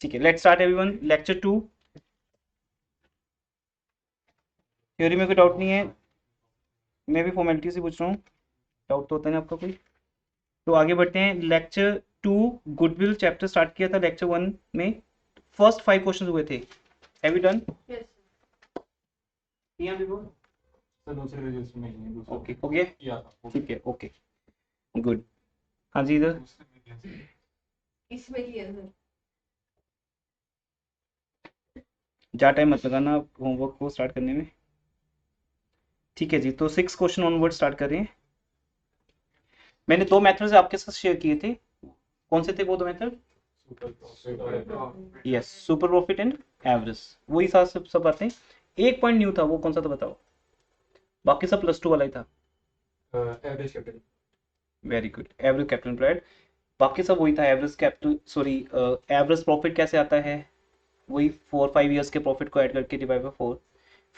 ठीक है, let's start everyone, lecture 2। Theory में कोई डाउट नहीं है, मैं भी फॉर्मेलिटी से पूछ रहा हूँ, डाउट तो होता नहीं आपका कोई? तो आगे बढ़ते हैं। लेक्चर 2 गुडविल चैप्टर स्टार्ट किया था लेक्चर 1 में। फर्स्ट 5 क्वेश्चन हुए थे। Have you done? Yes. किया बिल्कुल। सर दूसरे रजिस्टर में ही है, दूसरे ओके, हो गया? किया था। ठीक है, ओके, गुड। हाँ जी, इधर दूसरे में किया सर। इसमें किया सर। ज़्यादा टाइम मत लगाना होमवर्क को स्टार्ट करने में। ठीक है जी, तो 6 क्वेश्चन ऑनवर्ड स्टार्ट कर रहे हैं। मैंने 2 मेथड्स आपके साथ शेयर किए थे, कौन से थे वो 2 method? Yes, super profit and average, वही साथ सब बातें। एक पॉइंट न्यू था, वो कौन सा था बताओ? बाकी सब +2 वाला ही था। Average capital. Very good, average capital employed, बाकी सब वही था। Average capital, sorry, average profit कैसे आता है? वही 4-5 ईयर्स के प्रॉफिट को ऐड करके डिवाइड बाय 4,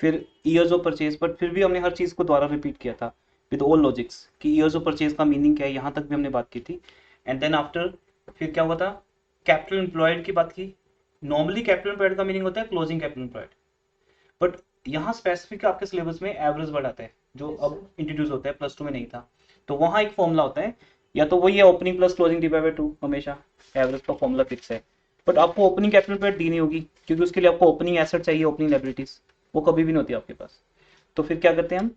फिर ईयर्स ऑफ परचेज। बट फिर भी हमने हर चीज़ को दोबारा रिपीट किया था विद ऑल लॉजिक्स कि ईयर्स ऑफ परचेज का मीनिंग क्या है, यहाँ तक भी हमने बात की थी। एंड देन आफ्टर फिर क्या हुआ था? कैपिटल एम्प्लॉयड की बात की। नॉर्मली कैपिटल एम्प्लॉयड का मीनिंग होता है क्लोजिंग कैपिटल एम्प्लॉयड, बट यहाँ स्पेसिफिक आपके सिलेबस में एवरेज वर्ड आता है जो अब इंट्रोड्यूस होता है, +2 में नहीं था। तो वहाँ एक फॉर्मूला होता है, या तो वही है opening plus closing divide by 2, हमेशा एवरेज का फॉर्मूला फिक्स है। बट आपको ओपनिंग कैपिटल एम्प्लॉयड दी नहीं होगी, क्योंकि उसके लिए आपको ओपनिंग एसेट चाहिए, ओपनिंग लायबिलिटीज, वो कभी भी नहीं होती आपके पास। तो फिर क्या करते हैं हम?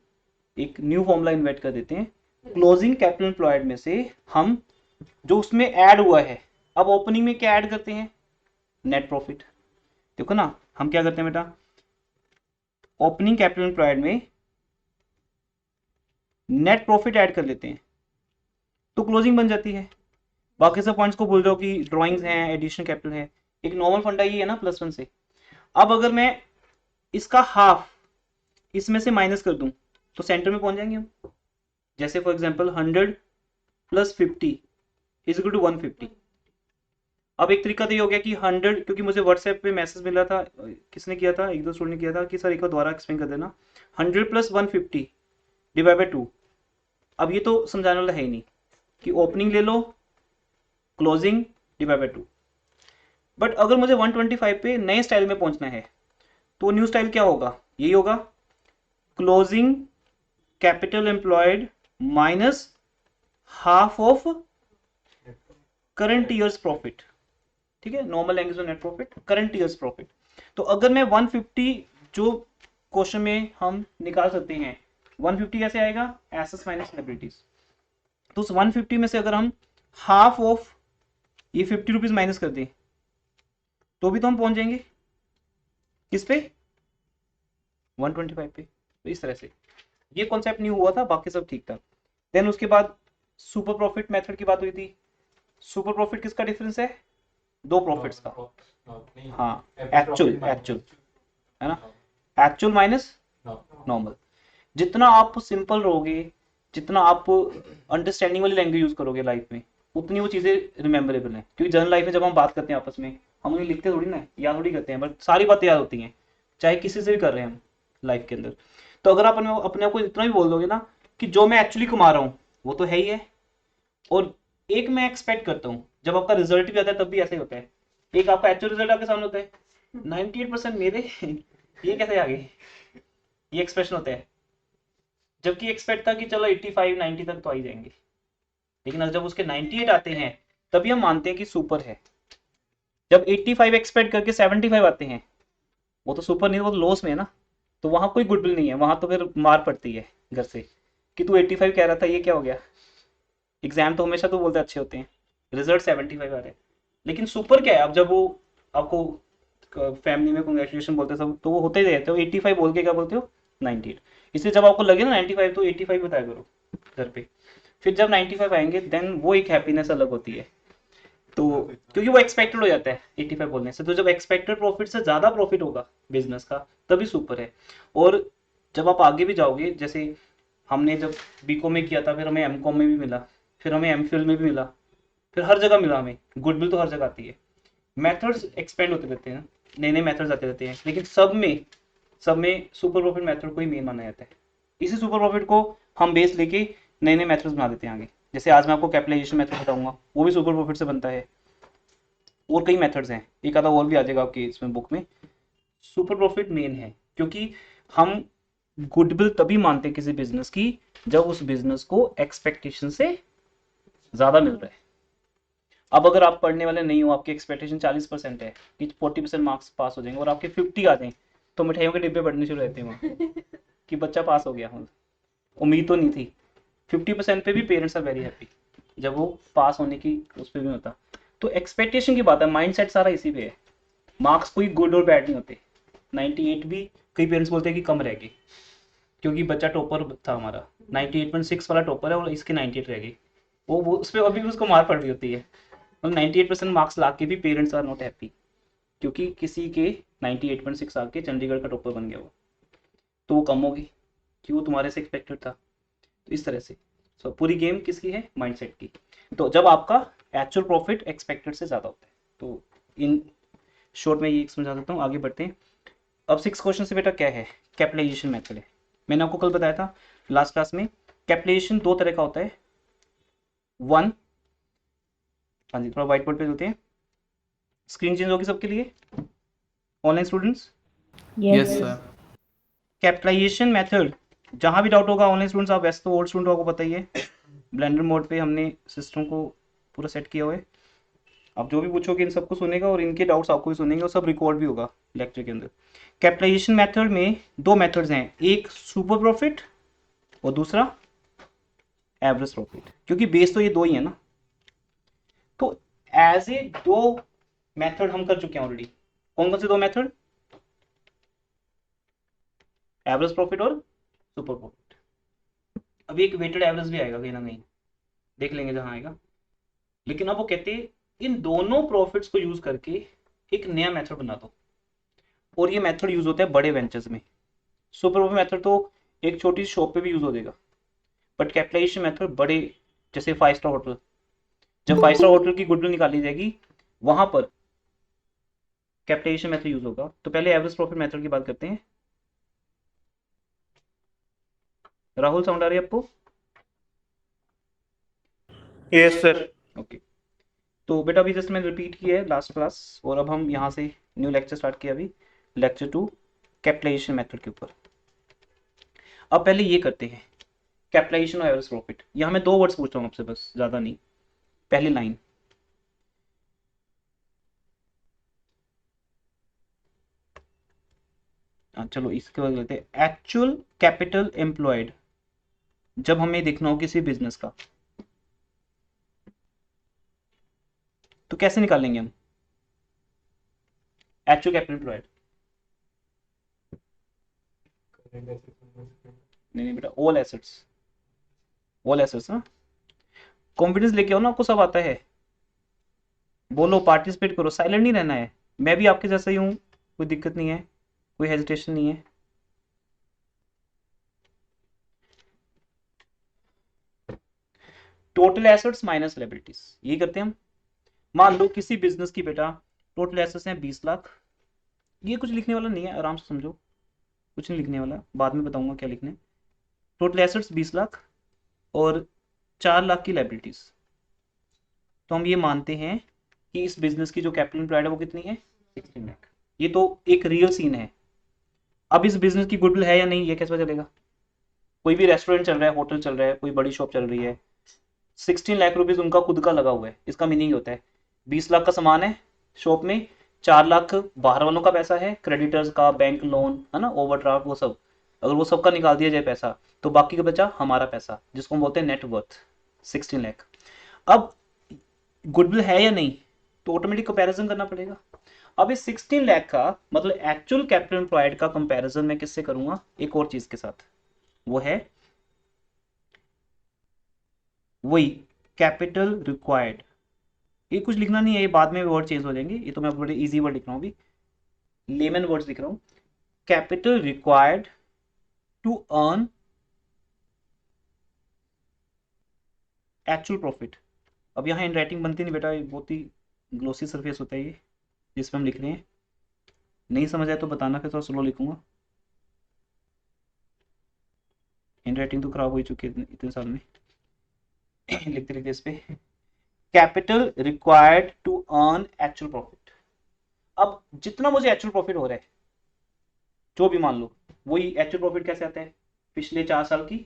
एक न्यू फॉर्मूला इन्वेंट कर देते हैं। क्लोजिंग कैपिटल एम्प्लॉयड में से हम जो उसमें ऐड हुआ है, अब ओपनिंग में क्या ऐड करते हैं? Net profit. देखो ना, हम क्या करते हैं बेटा, ओपनिंग कैपिटल एम्प्लॉयड में नेट प्रॉफिट ऐड कर लेते हैं, तो क्लोजिंग बन जाती है। बाकी सब पॉइंट्स को भूल जाओ कि ड्राइंग्स हैं, एडिशनल कैपिटल है। एक नॉर्मल फंडा ये है ना +1 से। अब अगर मैं इसका हाफ इसमें से माइनस कर दूं, तो सेंटर में पहुंच जाएंगे हम। जैसे for example 100 + 50 is equal to 150। अब एक तरीका तो ये हो गया कि 100, क्योंकि मुझे व्हाट्सएप पे मैसेज मिला था, किसने किया था, एक दो स्टूडेंट ने किया था कि सर एक बार दोबारा एक्सप्लेन कर देना। 100 + 150 डिवाइड बाय 2। अब ये तो समझाने वाला है ही नहीं कि ओपनिंग ले लो, क्लोजिंग डिवाइड बाय 2। बट अगर मुझे 125 पे नए स्टाइल में पहुंचना है, तो न्यू स्टाइल क्या होगा? यही होगा, closing capital employed minus half of current years profit. ठीक है, नॉर्मल लैंग्वेज में net profit, current years profit. तो अगर मैं 150 जो क्वेश्चन में हम निकाल सकते हैं, 150 कैसे आएगा? Assets minus liabilities. तो उस 150 में से अगर हम हाफ ऑफ ये 50 रुपीज माइनस कर दें, तो भी तो हम पहुंच जाएंगे किस पे? 125 पे। तो इस तरह से ये कॉन्सेप्ट न्यू हुआ था, बाकी सब ठीक था। देन उसके बाद सुपर प्रॉफिट मेथड की बात हुई थी। सुपर प्रॉफिट किसका डिफरेंस है? 2 प्रॉफिट्स का। हाँ, एक्चुअल है ना, एक्चुअल माइनस नॉर्मल। जितना आप सिंपल रहोगे, जितना आप अंडरस्टैंडिंग वाली लैंग्वेज यूज करोगे लाइफ में, उतनी वो चीजें रिमेम्बरेबल हैं। क्योंकि जनरल लाइफ में जब हम बात करते हैं आपस में, हम उन्हें लिखते थोड़ी ना, याद थोड़ी करते हैं, बट सारी बातें याद होती हैं, चाहे किसी से भी कर रहे हैं हम लाइफ के अंदर। तो अगर आप अपने आप को इतना भी बोल दोगे ना कि जो मैं एक्चुअली कमा रहा हूँ वो तो है ही है, और एक मैं एक्सपेक्ट करता हूँ, जब आपका रिजल्ट भी आता है तब भी ऐसा ही होता है। एक आपका एक्चुअल रिजल्ट आपके सामने होता है, 98% मेरे ये कैसे आ गए, ये एक्सप्रेशन होता है। जबकि एक्सपेक्ट था कि चलो 85-90 तक तो आ ही जाएंगे, लेकिन जब उसके 98 आते हैं, तभी हम मानते हैं कि सुपर है। जब 85 एक्सपेक्ट करके 75 आते हैं, वो तो सुपर नहीं, वो तो लॉस में है ना। तो वहां कोई गुडविल नहीं है, वहां तो फिर मार पड़ती है घर से कि तू 85 कह रहा था, ये क्या हो गया। एग्जाम तो हमेशा तो बोलते अच्छे होते हैं, रिजल्ट 75 आ रहे हैं, लेकिन सुपर क्या है? अब जब वो आपको फैमिली में कंग्रेचुलेशन बोलते हैं सब, तो वो होते ही रहते हो 85 बोल के क्या बोलते हो? 98। इसलिए जब आपको लगे ना 95, तो 85 बताया करो घर पे। फिर जब 95 आएंगे, देन वो एक हैप्पीनेस अलग होती है। तो क्योंकि वो एक्सपेक्टेड हो जाता है 85 बोलने से। तो जब एक्सपेक्टेड प्रॉफिट से ज्यादा प्रॉफिट होगा बिजनेस का, तभी सुपर है। और जब आप आगे भी जाओगे, जैसे हमने जब बीकॉम में किया था, फिर हमें एमकॉम में भी मिला, फिर हमें एमफिल में भी मिला, फिर हर जगह मिला हमें। गुडविल तो हर जगह आती है, मेथड्स एक्सपेंड होते रहते हैं, नए नए मेथड्स आते रहते हैं, लेकिन सब में सुपर प्रॉफिट मेथड को ही मेन माना जाता है। इसी सुपर प्रॉफिट को हम बेस लेके नए नए मेथड्स बना देते हैं आगे। जैसे आज मैं आपको कैपिटलाइजेशन मेथड बताऊंगा, वो भी सुपर प्रॉफिट से बनता है। और कई मेथड्स हैं, एक आधा और भी आ जाएगा आपके इसमें बुक में। सुपर प्रॉफिट मेन है क्योंकि हम गुडविल तभी मानते हैं किसी बिजनेस की जब उस बिजनेस को एक्सपेक्टेशन से ज्यादा मिल रहा है। अब अगर आप पढ़ने वाले नहीं हो, आपकी एक्सपेक्टेशन 40% है कि 40% मार्क्स पास हो जाएंगे और आपके 50 आ जाएं, तो मिठाइयों के डिब्बे बढ़ने शुरू रहते हैं वहाँ कि बच्चा पास हो गया। उम्मीद तो नहीं थी। 50% पे भी पेरेंट्स आर वेरी हैप्पी जब वो पास होने की उस पर भी होता। तो एक्सपेक्टेशन की बात है, माइंड सेट सारा इसी पे है। मार्क्स कोई गुड और बैड नहीं होते। 98 भी कई पेरेंट्स बोलते हैं कि कम रह गए क्योंकि बच्चा टॉपर था हमारा, 98.6 वाला टॉपर है और इसके 98 रह गए। वो उस पर अभी भी उसको मार पड़ रही होती है। मतलब 98% मार्क्स ला के भी पेरेंट्स आर नॉट हैप्पी क्योंकि किसी के 98.6 आके चंडीगढ़ का टॉपर बन गया वो, तो वो कम होगी कि वो तुम्हारे से एक्सपेक्टेड था। तो इस तरह से पूरी गेम किसकी है, माइंडसेट की। तो जब आपका एक्चुअल प्रॉफिट एक्सपेक्टेड से ज़्यादा होता है, तो इन शॉर्ट में ये समझा देता हूँ, आगे बढ़ते हैं। अब 6 क्वेश्चन से बेटा क्या है, कैपिटलाइजेशन मेथड है। मैंने आपको कल बताया था लास्ट क्लास में, कैपिटलाइजेशन दो तरह का होता है। वन, हाँ जी थोड़ा व्हाइट बोर्ड पे होते हैं, स्क्रीन चेंज होगी सबके लिए online students. Yes sir. Capitalisation method, जहां भी डाउट होगा ऑनलाइन स्टूडेंट्स, आप वैसे तो ओल्ड स्टूडेंट को पता ही है, ब्लेंडर मोड पे हमने सिस्टम को पूरा सेट किया हुआ है। आप जो भी पूछोगे इन सबको सुनेगा और इनके डाउट्स आपको भी सुनेंगे और सब रिकॉर्ड भी होगा लेक्चर के अंदर। कैपिटलाइजेशन मेथड में दो मेथड्स हैं, एक सुपर प्रॉफिट और दूसरा एवरेज प्रॉफिट, क्योंकि बेस तो ये दो ही है ना। तो एज ए दो मेथड हम कर चुके हैं ऑलरेडी। कौन कौन से दो मेथड, एवरेज प्रॉफिट और सुपर प्रॉफिट। अभी एक वेटेड एवरेज भी आएगा कहीं ना कहीं, देख लेंगे जहां आएगा। लेकिन अब वो कहते हैं इन दोनों प्रॉफिट्स को यूज करके एक नया मेथड बना दो, और ये मेथड यूज होता है बड़े वेंचर्स में। सुपर प्रॉफिट मेथड तो एक छोटी सी शॉप पे भी यूज हो जाएगा, बट कैपिटलाइजेशन मेथड बड़े, जैसे 5 स्टार होटल, जब 5 स्टार होटल की गुडविल निकाली जाएगी वहां पर कैपिटलाइजेशन मेथड यूज होगा। तो पहले एवरेज प्रॉफिट मेथड की बात करते हैं। राहुल साउंड आ रही है आपको? Yes sir. ओके। तो बेटा अभी जस्ट मैंने रिपीट किया है लास्ट क्लास, और अब हम यहाँ से न्यू लेक्चर स्टार्ट किया, अभी लेक्चर 2 कैपिटलाइजेशन मेथड के ऊपर। अब पहले ये करते हैं कैपिटलाइजेशन और एवरेज प्रॉफिट। यहाँ मैं दो वर्ड्स पूछ रहा हूँ आपसे बस, ज़्यादा नहीं। पहली लाइन, चलो इसके बाद लेते हैं एक्चुअल कैपिटल एम्प्लॉयड। जब हमें देखना हो किसी बिजनेस का तो कैसे निकालेंगे हम एक्चुअल कैपिटल एम्प्लॉयड? नहीं नहीं बेटा, ऑल एसेट्स, ऑल एसेट्स ना। कॉन्फिडेंस लेके आओ ना, आपको सब आता है। बोलो, पार्टिसिपेट करो, साइलेंट नहीं रहना है। मैं भी आपके जैसा ही हूँ, कोई दिक्कत नहीं है, कोई हेजिटेशन नहीं है। टोटल एसेट्स माइनस लायबिलिटीज, ये करते हैं हम। मान लो किसी बिजनेस की बेटा टोटल एसेट्स हैं 20 लाख। ये कुछ लिखने वाला नहीं है, आराम से समझो, कुछ नहीं लिखने वाला, बाद में बताऊंगा क्या लिखना है। टोटल एसेट्स 20 लाख और 4 लाख की लायबिलिटीज। तो हम ये मानते हैं कि इस बिजनेस की जो कैपिटल एम्प्लॉयड है वो कितनी है, 16 लाख। ये तो एक रियल सीन है। अब इस बिजनेस की गुडविल है या नहीं ये कैसे पता चलेगा? कोई भी रेस्टोरेंट चल रहा है, होटल चल रहा है, कोई बड़ी शॉप चल रही है, 16 लाख रुपीज उनका खुद का लगा हुआ है। इसका मीनिंग होता है 20 लाख का सामान है शॉप में, 4 लाख बाहर वालों का पैसा है, क्रेडिटर्स का, बैंक लोन है ना, ओवरड्राफ्ट, वो सब। अगर वो सबका निकाल दिया जाए पैसा, तो बाकी का बचा हमारा पैसा, जिसको हम बोलते हैं नेटवर्थ, 16 लाख। अब गुडविल है या नहीं, तो ऑटोमेटिक कंपैरिजन करना पड़ेगा। अब इस 16 लाख का मतलब एक्चुअल कैपिटल एम्प्लॉयड का कंपैरिजन मैं किससे करूंगा, एक और चीज के साथ, वो है वही कैपिटल रिक्वायर्ड। ये कुछ लिखना नहीं है, ये बाद में वर्ड चेंज हो जाएंगे, ये तो मैं बड़े इजी वर्ड लिख रहा हूँ अभी, लेमन वर्ड्स लिख रहा हूँ। Capital required to earn actual profit. अब यहाँ हैंड राइटिंग बनती नहीं बेटा, ये बहुत ही ग्लोसी सरफेस होता है ये जिसमें हम लिख रहे हैं। नहीं समझ आया तो बताना, फिर थोड़ा स्लो लिखूंगा। हैंड राइटिंग तो खराब हो ही चुकी है इतने साल में लिखते लिखते इस पे। Capital required to earn actual profit. अब जितना मुझे एक्चुअल प्रॉफिट हो रहा है, जो भी मान लो, वही एक्चुअल प्रॉफिट कैसे आता है, पिछले 4 साल की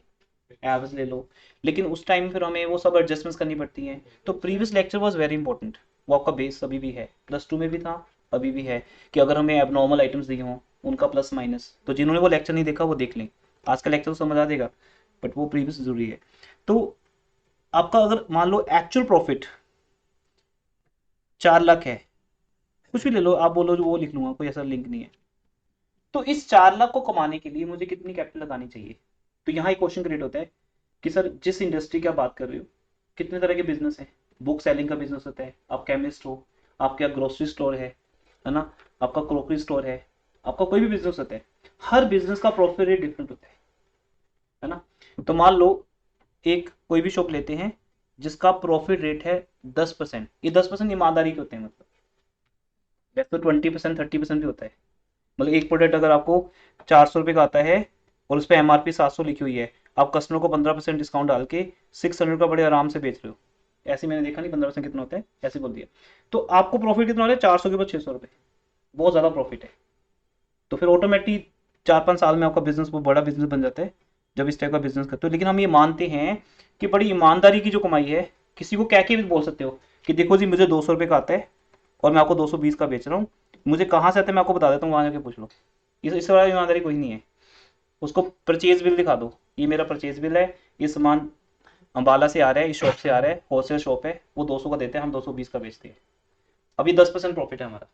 एवरेज ले लो, लेकिन उस टाइम फिर हमें वो सब एडजस्टमेंट्स करनी पड़ती हैं। तो previous lecture was very important, वो आपका बेस अभी भी है, +2 में भी था, अभी भी है, कि अगर हमें एबनॉर्मल आइटम्स दिए हों उनका प्लस माइनस, तो जिन्होंने वो लेक्चर नहीं देखा वो देख लें, आज का लेक्चर तो समझ आ जाएगा, बट वो प्रीवियस जरूरी है। तो आपका अगर मान लो एक्चुअल प्रॉफिट 4 लाख है, कुछ भी ले लो आप, बोलो जो वो लिख लूंगा, कोई ऐसा लिंक नहीं है। तो इस 4 लाख को कमाने के लिए मुझे कितनी कैपिटल लगानी चाहिए? तो यहाँ एक क्वेश्चन क्रिएट होता है कि सर जिस इंडस्ट्री की आप बात कर रहे हो, कितने तरह के बिजनेस है, बुक सेलिंग का बिजनेस होता है, आप केमिस्ट हो, आपके यहाँ ग्रोसरी स्टोर है ना, आपका क्रोकरी स्टोर है, आपका कोई भी बिजनेस होता है, हर बिजनेस का प्रॉफिट रेट डिफरेंट होता है ना। तो मान लो एक कोई भी शॉप लेते हैं जिसका प्रॉफिट रेट है 10%, ये 10% ईमानदारी के होते हैं, मतलब वैसे तो 20% 30% भी होता है। मतलब एक प्रोडक्ट अगर आपको 400 रुपये का आता है और उस पर MRP 700 लिखी हुई है, आप कस्टमर को 15% डिस्काउंट डाल के 600 का बड़े आराम से बेच रहे हो, ऐसे मैंने देखा नहीं 15% कितना होता है, ऐसे बोल दिया, तो आपको प्रॉफिट कितना हो रहा है, 400 के ऊपर 600 रुपये, बहुत ज़्यादा प्रॉफिट है। तो फिर ऑटोमेटिक 4-5 साल में आपका बिजनेस बहुत बड़ा बिजनेस बन जाता है जब इस टाइप का बिजनेस करते हो। लेकिन हम ये मानते हैं कि बड़ी ईमानदारी की जो कमाई है, किसी को कह के भी बोल सकते हो कि देखो जी मुझे 200 रुपये का आता है और मैं आपको 220 का बेच रहा हूँ, मुझे कहाँ से आता है मैं आपको बता देता हूँ, वहाँ जाके पूछ लो। इससे बड़ा ईमानदारी कोई नहीं है। उसको परचेज बिल दिखा दो, ये मेरा परचेज बिल है, ये सामान अम्बाला से आ रहा है, इस शॉप से आ रहा है, होलसेल शॉप है, वो 200 का देते हैं, हम 220 का बेचते हैं, अभी 10% प्रॉफिट है हमारा,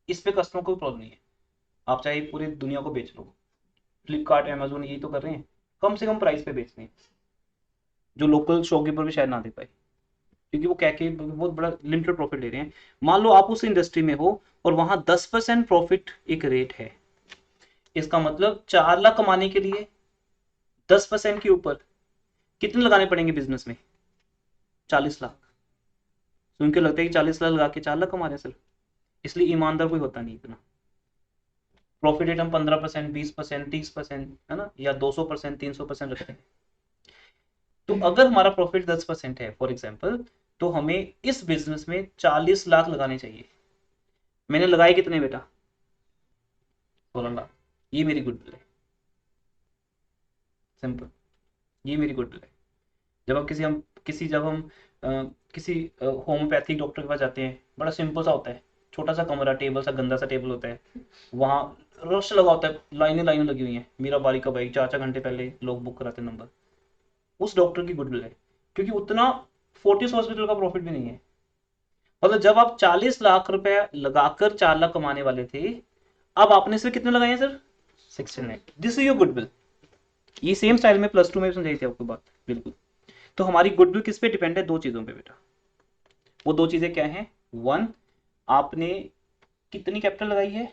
इस पे कस्टमर को प्रॉब्लम नहीं है। आप चाहे पूरी दुनिया को बेच लो, फ्लिपकार्ट अमेजोन यही तो कर रहे हैं, कम से कम प्राइस पे बेचते हैं, जो लोकल शॉपकीपर भी शायद ना दे पाए, क्योंकि वो कह के बहुत बड़ा लिमिटेड प्रॉफिट ले रहे हैं। मान लो आप उस इंडस्ट्री में हो और वहां 10% प्रॉफिट एक रेट है, इसका मतलब 4 लाख कमाने के लिए 10% के ऊपर कितने लगाने पड़ेंगे बिजनेस में? 40 लाख। सुन के लगता है कि 40 लाख लगा के 4 लाख कमा रहे हैं सिर्फ, इसलिए ईमानदार कोई होता नहीं इतना। प्रॉफिट रेट हम 15%, 20%, 30% है ना, या 200%, 300% रखते हैं। तो अगर हमारा प्रॉफिट 10% है फॉर एग्जाम्पल, तो हमें इस बिजनेस में 40 लाख लगाने चाहिए। मैंने लगाए कितने बेटा? 16 लाख। ये मेरी गुडविल है, सिंपल, ये मेरी गुडविल है। जब आप जब हम किसी होम्योपैथिक डॉक्टर के पास जाते हैं, बड़ा सिंपल सा होता है, छोटा सा कमरा, टेबल सा गंदा सा टेबल होता है, वहाँ रश लगा होता है, लाइनें लाइनें लगी हुई हैं, मेरा बारी कब आएगी, 4-4 घंटे पहले लोग बुक कराते हैं नंबर। उस डॉक्टर की गुडविल है, क्योंकि उतना फोर्टिस हॉस्पिटल का प्रॉफिट भी नहीं है। मतलब जब आप 40 लाख रुपए लगाकर 4 लाख कमाने वाले थे, अब आपने सिर्फ कितने लगाए हैं sir? 69। This is your goodwill. ये सेम स्टाइल में +2 में भी समझाई थी आपको बात, बिल्कुल। तो हमारी गुडविल किस पे डिपेंड है? 2 चीजों पे बेटा। वो 2 चीजें क्या हैं? 1, आपने कितनी कैपिटल लगाई है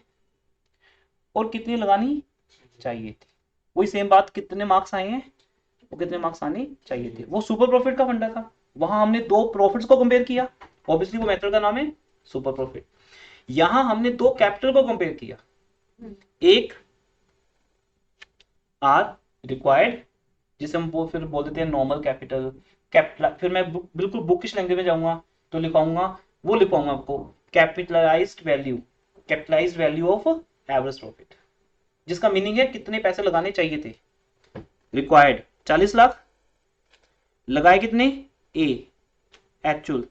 और कितनी लगानी चाहिए थी। वही सेम बात, कितने मार्क्स आए हैं, वो कितने मार्क्स आने चाहिए थे। वो सुपर प्रॉफिट का फंडा था, वहां हमने 2 प्रॉफिट्स को कंपेयर किया, ऑब्वियसली वो मेथड का नाम है सुपर प्रॉफिट। यहां हमने 2 कैपिटल को कंपेयर किया, एक आर रिक्वायर्ड, जिसे हम फिर बोल देते हैं नॉर्मल कैपिटल। फिर मैं बिल्कुल बुकिश लैंग्वेज में जाऊंगा तो लिखाऊंगा, वो लिखवाऊंगा आपको capitalised value of average profit, जिसका मीनिंग है कितने पैसे लगाने चाहिए थे। रिक्वायर्ड 40 लाख, लगाए कितने? ए, एक्चुअल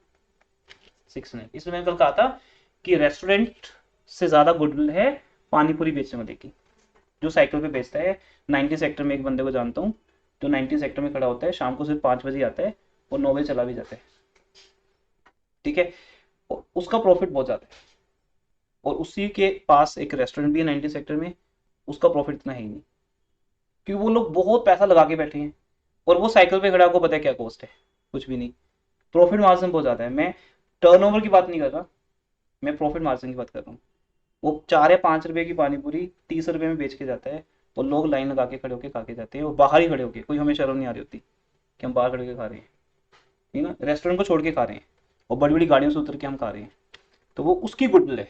600। इसलिए मैंने कल कहा था कि रेस्टोरेंट से ज्यादा गुडविल है पानी पूरी बेचने वाले की, जो साइकिल पे बेचता है। 90 सेक्टर में एक बंदे को जानता हूँ, जो 90 सेक्टर में खड़ा होता है, शाम को सिर्फ 5 बजे आता है और 9 बजे चला भी जाता है, ठीक है। उसका प्रॉफिट बहुत ज्यादा है, और उसी के पास एक रेस्टोरेंट भी है 90 सेक्टर में, उसका प्रॉफिट इतना है ही नहीं, क्योंकि वो लोग बहुत पैसा लगा के बैठे हैं, और वो साइकिल पे खड़ा, को पता है क्या कॉस्ट है? कुछ भी नहीं। प्रॉफिट मार्जिन बहुत ज्यादा है। मैं टर्नओवर की बात नहीं कर रहा, मैं प्रॉफिट मार्जिन की बात कर रहा हूँ। वो 4 या 5 रुपए की पानी पूरी 30 रुपए में बेच के जाता है, और लोग लाइन लगा के खड़े होके खा के जाते हैं, और बाहर ही खड़े होके, कोई हमें शर्म नहीं आ रही होती कि हम बाहर खड़े होके खा रहे हैं, ठीक है ना, रेस्टोरेंट को छोड़ के खा रहे हैं, और बड़ी बड़ी गाड़ियों से उतर के हम खा रहे हैं। तो वो उसकी गुडविल है,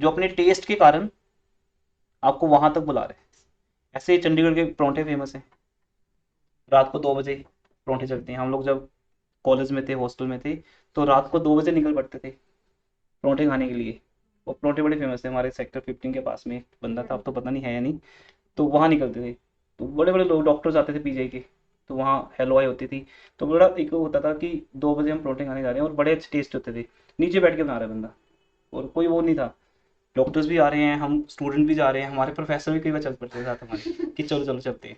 जो अपने टेस्ट के कारण आपको वहां तक बुला रहे हैं। ऐसे ही चंडीगढ़ के परांठे फेमस हैं, रात को 2 बजे परांठे चलते हैं। हम लोग जब कॉलेज में थे, हॉस्टल में थे, तो रात को 2 बजे निकल पड़ते थे परोंठे खाने के लिए। वो परोंठे बड़े फेमस थे हमारे सेक्टर 15 के पास में, एक बंदा था, अब तो पता नहीं है या नहीं, तो वहाँ निकलते थे। तो बड़े बड़े लोग डॉक्टर्स आते थे पीजीआई के, तो वहाँ हलवाई होती थी। तो बड़ा एक होता था कि 2 बजे हम परोंठे खाने जा रहे हैं, और बड़े अच्छे टेस्ट होते थे, नीचे बैठ के बना रहा है बंदा, और कोई वो नहीं था, डॉक्टर्स भी आ रहे हैं, हम स्टूडेंट भी जा रहे हैं, हमारे प्रोफेसर भी कई बार चल पड़ते थे साथ हमारे कि चलो चलो चलते हैं।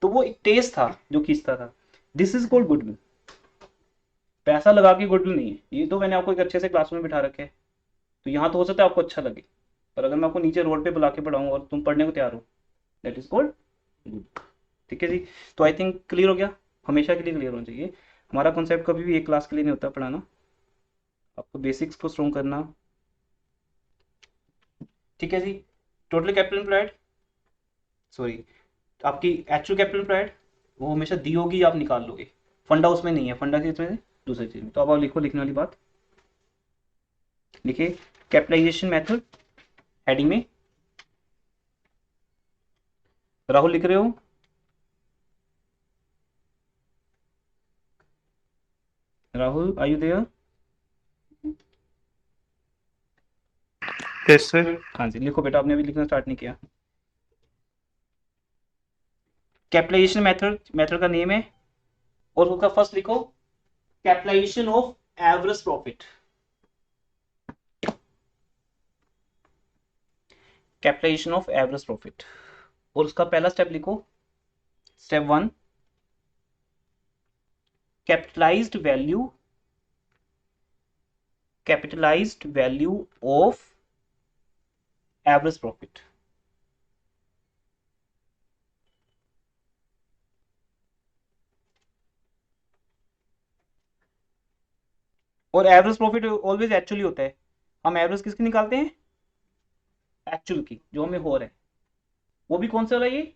तो वो एक टेस्ट था जो खींचता था। This is called goodwill. पैसा लगा के गुडविल नहीं है ये। तो मैंने आपको एक अच्छे से क्लासरूम में बिठा रखे है, तो यहाँ तो हो सकता है आपको अच्छा लगे, पर अगर मैं आपको नीचे रोड पे बुला के पढ़ाऊँ और तुम पढ़ने को तैयार हो, दैट इज कॉल्ड गुड। ठीक है जी। तो आई थिंक क्लियर हो गया, हमेशा के लिए क्लियर होना चाहिए। हमारा कॉन्सेप्ट कभी भी एक क्लास के लिए नहीं होता पढ़ाना, आपको बेसिक्स को स्ट्रॉन्ग करना। ठीक है जी। टोटल कैपिटल एम्प्लॉयड, सॉरी, आपकी एक्चुअल कैपिटल एम्प्लॉयड वो हमेशा दी होगी, आप निकाल लोगे। फंडा उसमें नहीं है, फंडा किस में है? दूसरी चीज में। तो अब आप लिखो, लिखने वाली बात लिखिए, कैपिटलाइजेशन मेथड हेडिंग में। राहुल लिख रहे हो? Rahul, are you there? Yes, sir. हाँ जी, लिखो बेटा, आपने अभी लिखना स्टार्ट नहीं किया। कैपिटलाइजेशन मेथड, मेथड का नेम है, और उसका फर्स्ट लिखो capitalisation of average profit. Capitalisation of average profit, और उसका पहला स्टेप लिखो, step 1, capitalised value, capitalised value of average profit. और एवरेज प्रॉफिट ऑलवेज एक्चुअली होता है। हम एवरेज किसकी निकालते हैं? एक्चुअल की, जो हमें हो रहा है। वो भी कौन सा वाला? ये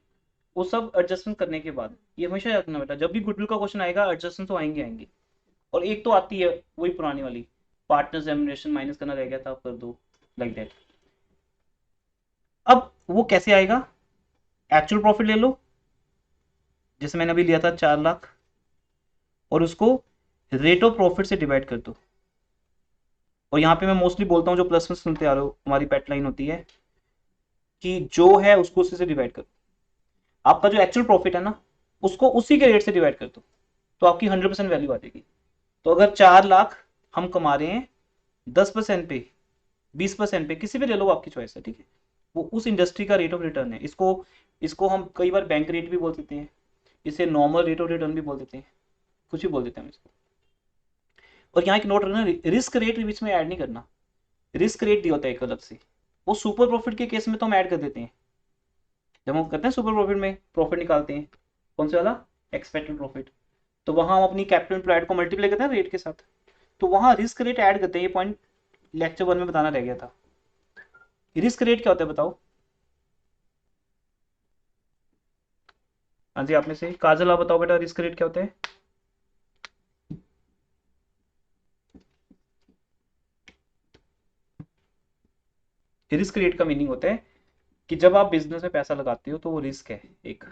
वो सब एडजस्टमेंट करने के बाद। ये हमेशा याद रखना बेटा, जब भी गुडविल का क्वेश्चन आएगा एडजस्टमेंट तो आएंगे आएंगे। और एक तो आती है वही पुरानी वाली, पार्टनर्स एलिमिनेशन, माइनस करना रह गया था, आप कर दो, लाइक दैट। अब वो कैसे आएगा? एक्चुअल प्रॉफिट ले लो, जैसे मैंने अभी लिया था 4 लाख, और उसको रेट ऑफ प्रॉफिट से डिवाइड कर दो। और यहाँ पे मैं मोस्टली बोलता हूँ, जो प्लस में सुनते आ रहे हो, हमारी पैट लाइन होती है कि जो है उसको उसी से डिवाइड कर दो। आपका जो एक्चुअल प्रॉफिट है ना, उसको उसी के रेट से डिवाइड कर दो, तो आपकी 100% वैल्यू आ जाएगी। तो अगर 4 लाख हम कमा रहे हैं 10% पे, 20% पे, किसी भी ले लो, आपकी चॉइस है, ठीक है। वो उस इंडस्ट्री का रेट ऑफ रिटर्न है। इसको इसको हम कई बार बैंक रेट भी बोल देते हैं, इसे नॉर्मल रेट ऑफ रिटर्न भी बोल देते हैं, कुछ भी बोल देते हैं हम इसको। और यहाँ एक नोट रखना, रिस्क रेट बीच में ऐड नहीं करना। रिस्क रेट दिया होता है एक अलग से, वो सुपर प्रॉफिट के केस में तो हम ऐड कर देते हैं। जब हम करते हैं सुपर प्रॉफिट में प्रॉफिट निकालते हैं, कौन से वाला? Expected profit. तो वहां हम अपनी कैपिटल एम्प्लॉयड को मल्टीप्लाई करते हैं रेट के साथ, तो वहां रिस्क रेट ऐड करते हैं। ये पॉइंट लेक्चर 1 में बताना रह गया था। रिस्क रेट क्या होता है बताओ? हाँ जी, आप में से काजल, आप बताओ बेटा, रिस्क रेट क्या होता है? रिस्क रेट का मीनिंग होता है कि जब आप बिजनेस में पैसा लगाते हो तो वो रिस्क है एक,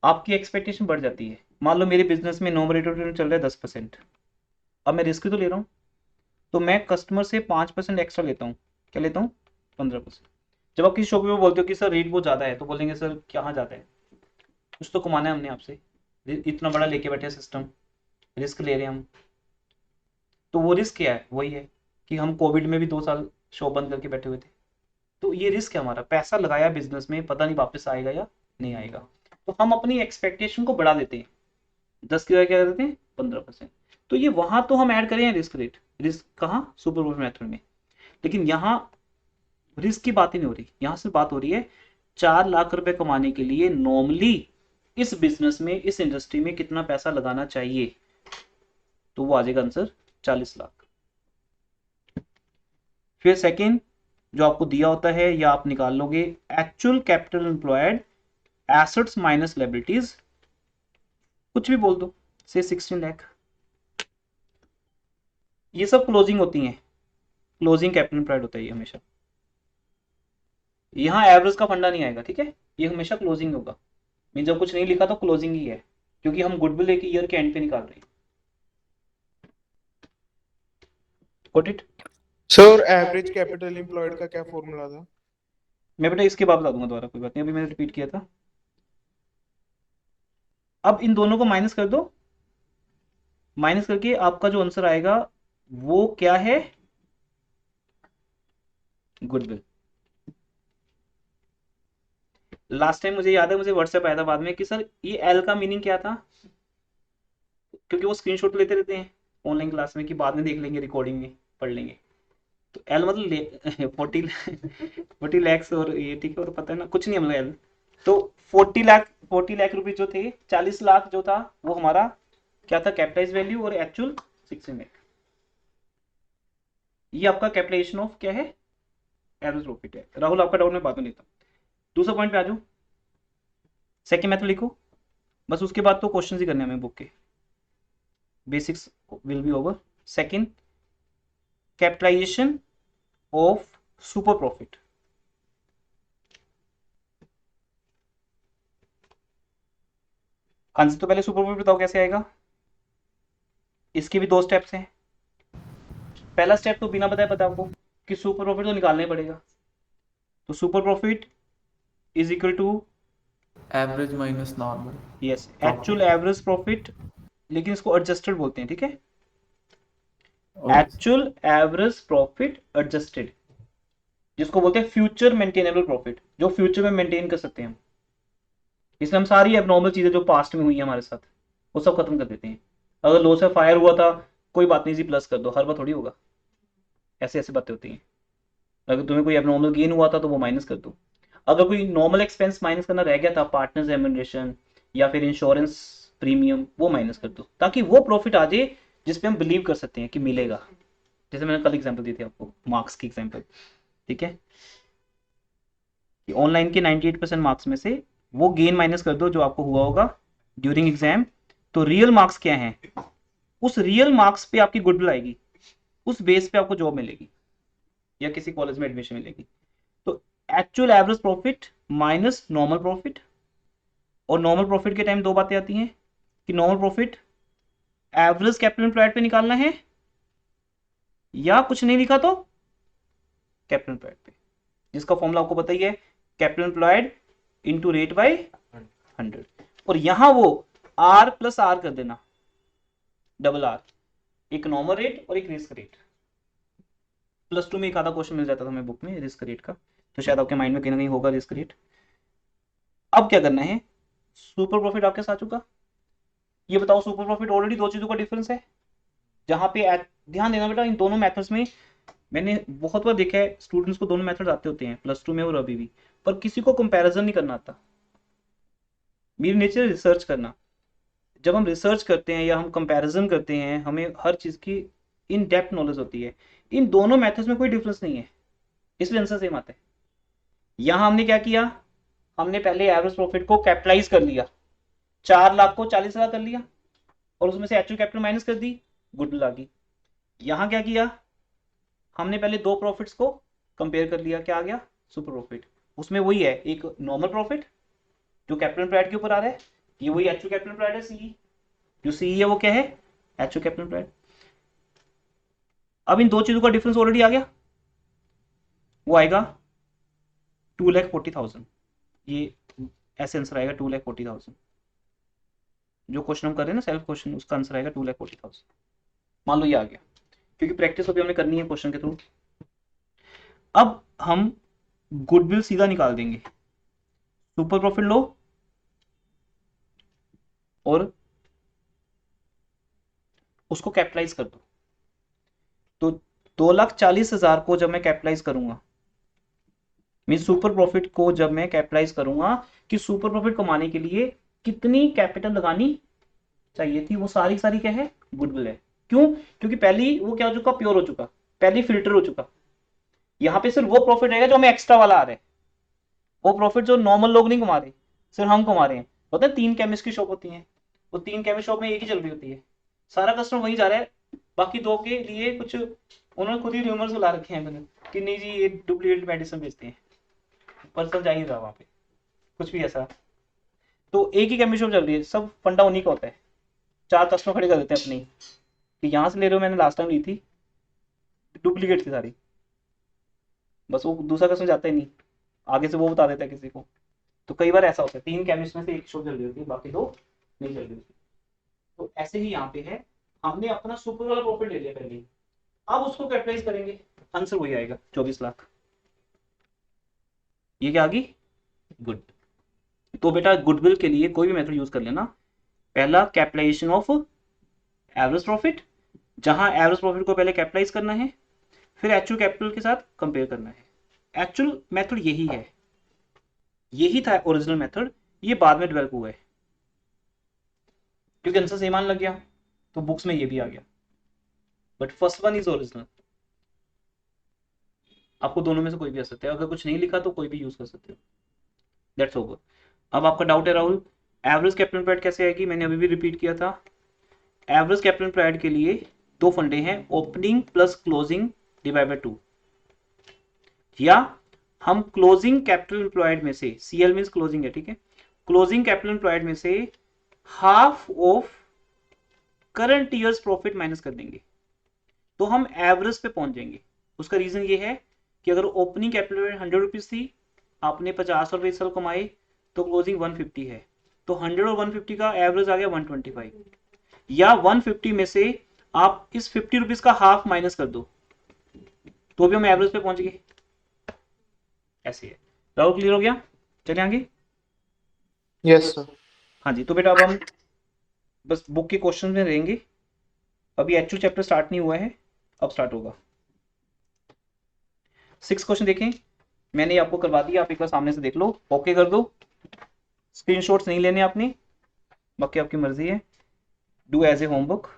आपकी एक्सपेक्टेशन बढ़ जाती है। मान लो मेरे बिजनेस में नॉर्मल रेट ऑफ रिटर्न चल रहा है 10%, अब मैं रिस्क तो ले रहा हूँ, तो मैं कस्टमर से 5% एक्स्ट्रा लेता हूँ। क्या लेता हूँ? 15%। जब आप किसी शॉप में बोलते हो कि सर रेट बहुत ज़्यादा है, तो बोलेंगे सर कहाँ ज़्यादा है, कुछ तो कमाना है हमने आपसे, इतना बड़ा लेके बैठे सिस्टम, रिस्क ले रहे हैं हम। तो वो रिस्क क्या है? वही है कि हम कोविड में भी 2 साल शॉप बंद करके बैठे हुए थे, तो ये रिस्क है हमारा। पैसा लगाया बिजनेस में, पता नहीं वापस आएगा या नहीं आएगा, तो हम अपनी एक्सपेक्टेशन को बढ़ा देते हैं। 10 की जगह क्या कर देते हैं? 15%। तो ये वहां तो हम ऐड करें रिस्क रेट, रिस्क कहाँ? सुपर प्रॉफिट मेथड में। लेकिन यहाँ रिस्क की बात ही नहीं हो रही, यहाँ से बात हो रही है 4 लाख रुपए कमाने के लिए नॉर्मली इस बिजनेस में, इस इंडस्ट्री में कितना पैसा लगाना चाहिए, तो वो आ जाएगा आंसर 40 लाख। फिर सेकेंड जो आपको दिया होता है, या आप निकाल लोगे, actual capital employed assets minus liabilities, कुछ भी बोल दो, से 16 लाख। ये सब क्लोजिंग होती हैं, क्लोजिंग कैपिटल एम्प्लॉयड होता है ये हमेशा। यहाँ एवरेज का फंडा नहीं आएगा, ठीक है, ये हमेशा क्लोजिंग होगा। मीन जब कुछ नहीं लिखा तो क्लोजिंग ही है, क्योंकि हम गुडविल एक ईयर के एंड पे निकाल रहे हैं। Got it? Sir average capital employed का क्या फॉर्मूला था? मैं बेटा इसके बाद बता दूंगा दोबारा, कोई बात नहीं, अभी मैंने रिपीट किया था। अब इन दोनों को माइनस कर दो, माइनस करके आपका जो आंसर आएगा वो क्या है? गुडविल। लास्ट टाइम मुझे याद है, मुझे व्हाट्सएप आया था बाद में कि सर ये एल का मीनिंग क्या था, क्योंकि वो स्क्रीनशॉट लेते रहते हैं ऑनलाइन क्लास में कि बाद में देख लेंगे, रिकॉर्डिंग में पढ़ लेंगे। तो एल मतलब 40 लैक्स, और ये ठीक है, और पता है ना कुछ नहीं मतलब एल। तो 40 लाख रुपए जो थे, 40 लाख जो था वो हमारा क्या था? कैपिटलाइज वैल्यू, और एक्चुअल 16 लाख। ये आपका कैपिटलाइजेशन ऑफ क्या है? एवरेज प्रॉफिट है। राहुल आपका डाउट मैं बाद में लेता हूँ। दूसरा पॉइंट पे आ जाओ, सेकेंड मेथड लिखो, बस उसके बाद तो क्वेश्चन ही करने हैं हमें बुक के, basics will be over. Second, capitalisation of super profit. Answer तो पहले सुपर प्रॉफिट बताओ कैसे आएगा। इसके भी दो स्टेप्स हैं। पहला स्टेप तो बिना बताए पता आपको कि सुपर प्रॉफिट तो निकालना ही पड़ेगा। तो super profit is equal to average minus normal. Yes actual average profit, लेकिन इसको एडजस्टेड बोलते हैं, ठीक है? एक्चुअल एवरेज प्रॉफिट एडजस्टेड, जिसको बोलते हैं फ्यूचर मेंटेनेबल प्रॉफिट, जो फ्यूचर में मेंटेन कर सकते हैं हम। इसलिए हम सारी एबनॉर्मल चीजें जो पास्ट में हुई है हमारे साथ वो सब खत्म कर देते हैं। अगर लॉस है, फायर हुआ था, कोई बात नहीं जी, प्लस कर दो, हर बार थोड़ी होगा, ऐसे ऐसे बातें होती हैं। अगर तुम्हें कोई एबनॉर्मल गेन हुआ था तो वो माइनस कर दो। अगर कोई नॉर्मल एक्सपेंस माइनस करना रह गया था, पार्टनर्स रेम्यूनरेशन या फिर इंश्योरेंस प्रीमियम, वो माइनस कर दो, ताकि वो प्रॉफिट आ जाए जिसपे हम बिलीव कर सकते हैं कि मिलेगा। जैसे मैंने कल एग्जांपल दी थी आपको, मार्क्स की एग्जांपल, ठीक है? कि ऑनलाइन के 98% मार्क्स में से वो गेन माइनस कर दो जो आपको हुआ होगा ड्यूरिंग एग्जाम। तो रियल मार्क्स क्या हैं? उस रियल मार्क्स पे आपकी गुडविल आएगी, उस बेस पे आपको जॉब मिलेगी या किसी कॉलेज में एडमिशन मिलेगी। तो actual average profit minus normal profit, और नॉर्मल प्रॉफिट के टाइम दो बातें आती हैं कि normal profit average capital employed पे निकालना है, या कुछ नहीं लिखा तो कैपिटल एम्प्लॉयड पे, जिसका फॉर्मूला आपको पता ही है, capital employed into rate by 100। और यहां वो आर प्लस आर कर देना, डबल आर, एक नॉर्मल रेट और एक रिस्क रेट। +2 में एक आधा क्वेश्चन मिल जाता था हमें बुक में रिस्क रेट का, तो शायद आपके माइंड में कहीं ना कहीं होगा रिस्क रेट। अब क्या करना है? सुपर प्रॉफिट आपके साथ चुका। ये बताओ, सुपर प्रॉफिट ऑलरेडी दो चीजों का डिफरेंस है, जहां पे ध्यान देना बेटा, इन दोनों मेथड्स में मैंने बहुत बार देखा है स्टूडेंट्स को दोनों मेथड्स आते होते हैं +2 में और अभी भी, पर किसी को कंपैरिजन नहीं करना आता। मेरी नेचर है रिसर्च करना। जब हम रिसर्च करते हैं या हम कंपैरिजन करते हैं, हमें हर चीज की इन डेप्थ नॉलेज होती है। इन दोनों मेथड्स में कोई डिफरेंस नहीं है, इसलिए आंसर सेम आता है। यहां हमने क्या किया? हमने पहले एवरेज प्रॉफिट को कैपिटलाइज कर लिया, 4 लाख को 40 लाख कर लिया, और उसमें से एक्चुअल कैपिटल माइनस कर दी, गुडविल आ गई। यहां क्या किया? हमने पहले दो प्रॉफिट्स को कंपेयर कर लिया, क्या आ गया? Super profit. उसमें वही है, एक नॉर्मल प्रॉफिट जो कैपिटल एम्प्लॉयड के ऊपर आ रहा है, ये वही एक्चुअल कैपिटल एम्प्लॉयड है, सीई। जो सीई है वो क्या है? Actual capital employed. अब इन दो चीजों का डिफरेंस ऑलरेडी आ गया, वो आएगा 2,40,000। ये ऐसे आंसर आएगा 2,40,000। जो क्वेश्चन हम कर रहे हैं ना, सेल्फ क्वेश्चन, उसका आंसर आएगा 2,40,000। मान लो ये आ गया, क्योंकि प्रैक्टिस अभी हमने करनी है क्वेश्चन के थ्रू। अब हम गुडविल सीधा निकाल देंगे, सुपर प्रॉफिट लो और उसको कैपिटलाइज कर दो। तो 2,40,000 को जब मैं कैपिटलाइज करूंगा, मीन सुपर प्रॉफिट को जब मैं कैपिटलाइज करूंगा, कि सुपर प्रॉफिट कमाने के लिए कितनी कैपिटल लगानी चाहिए थी, वो सारी सारी क्या है? गुडविल है। क्यों? क्योंकि पहली वो क्या हो चुका? प्योर हो चुका, पहली फिल्टर हो चुका। यहां पे सिर्फ वो प्रॉफिट रहेगा जो हमें एक्स्ट्रा वाला आ रहा है, वो प्रॉफिट जो नॉर्मल लोग नहीं कमा रहे, सिर्फ हम कमा रहे हैं। पता है 3 केमिस्ट की शॉप होती है, वो 3 केमिस्ट शॉप में एक ही चल रही होती है, सारा कस्टमर वहीं जा रहा है, बाकी दो के लिए कुछ उन्होंने खुद ही र्यूमर्स ला रखे हैं मैंने कि नहीं जी ये डुप्लीकेट मेडिसिन बेचते हैं, पर्सन जा ही रहा वहां पे, कुछ भी ऐसा। तो एक ही केमिस्ट शॉप चल रही है, सब फंडा उन्हीं का होता है, 4 कस्टमर खड़े कर देते हैं अपने, कि यहाँ से ले रहे हो, मैंने लास्ट टाइम ली थी डुप्लीकेट थी सारी, बस वो दूसरा क्वेश्चन जाता ही नहीं, आगे से वो बता देता है किसी को। तो कई बार ऐसा होता है 3 केमिस्ट में से एक शो चल रही होती है, बाकी 2 नहीं चल रही होती। तो ऐसे ही यहाँ पे है, हमने अपना सुपर वाला प्रॉफिट ले लिया पहले ही, अब उसको कैपिटलाइज करेंगे, आंसर वही आएगा 24 लाख। ये क्या आ गई? गुड। तो बेटा गुडविल के लिए कोई भी मेथड यूज कर लेना। पहला कैपिटलाइजेशन ऑफ एवरेज प्रॉफिट, जहां एवरेज प्रॉफिट को पहले कैपिटलाइज करना है, फिर एक्चुअल कैपिटल के साथ कंपेयर करना है। एक्चुअल मेथड यही है, यही था ओरिजिनल मेथड, ये बाद में डेवलप हुआ है, क्योंकि आंसर सेम आने लग गया तो बुक्स में ये भी आ गया, but first one is original. आपको दोनों में से कोई भी आ सकता है, अगर कुछ नहीं लिखा तो कोई भी यूज कर सकते हो। That's over. अब आपका डाउट है राहुल, एवरेज कैपिटल एम्प्लॉयड कैसे आएगी? मैंने अभी भी रिपीट किया था, एवरेज कैपिटल एम्प्लॉयड के लिए 2 फंडे हैं, opening plus closing divide by 2, या हम क्लोजिंग कैपिटल एम्प्लॉयड में से, सीएल मींस क्लोजिंग है, ठीक है, क्लोजिंग कैपिटल एम्प्लॉयड में से half of current years profit minus कर देंगे, तो हम एवरेज पे पहुंच जाएंगे। उसका रीजन ये है कि अगर ओपनिंग कैपिटल 100 रुपीज थी, आपने 50 रुपए इस साल कमाए, तो क्लोजिंग 150 है, तो 100 और 150 का एवरेज आ गया 125, या 150 में से आप इस 50 रुपीज का हाफ माइनस कर दो, तो भी हम एवरेज पे पहुंच गए। ऐसे है। राहुल क्लियर हो गया? चलिए आगे। Yes sir. हाँ जी, तो बेटा अब हम बस बुक के क्वेश्चन में रहेंगे, अभी एक्चुअल चैप्टर स्टार्ट नहीं हुआ है, अब स्टार्ट होगा। 6 क्वेश्चन देखें, मैंने आपको करवा दिया, आप एक बार सामने से देख लो, ओके कर दो, स्क्रीनशॉट्स नहीं लेने आपने, बाकी आपकी मर्जी है, do as a homework.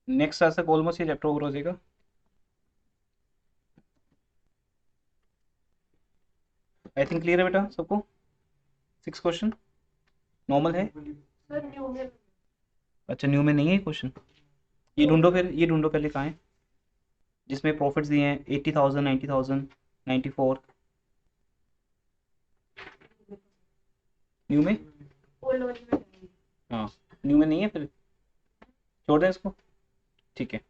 Next आज तक ऑलमोस्ट ये चैप्टर ओवर हो जाएगा। आई थिंक क्लियर है बेटा सबको? 6 क्वेश्चन नॉर्मल है? सर न्यू में अच्छा, न्यू में नहीं है क्वेश्चन, ये ढूंढो, फिर ये ढूंढो पहले कहाँ है जिसमें प्रॉफिट्स दिए हैं 80,000, 90,000, 94। न्यू में? ओल्ड वाली में है। हाँ, न्यू में नहीं है, फिर छोड़ दें इसको, ठीक है।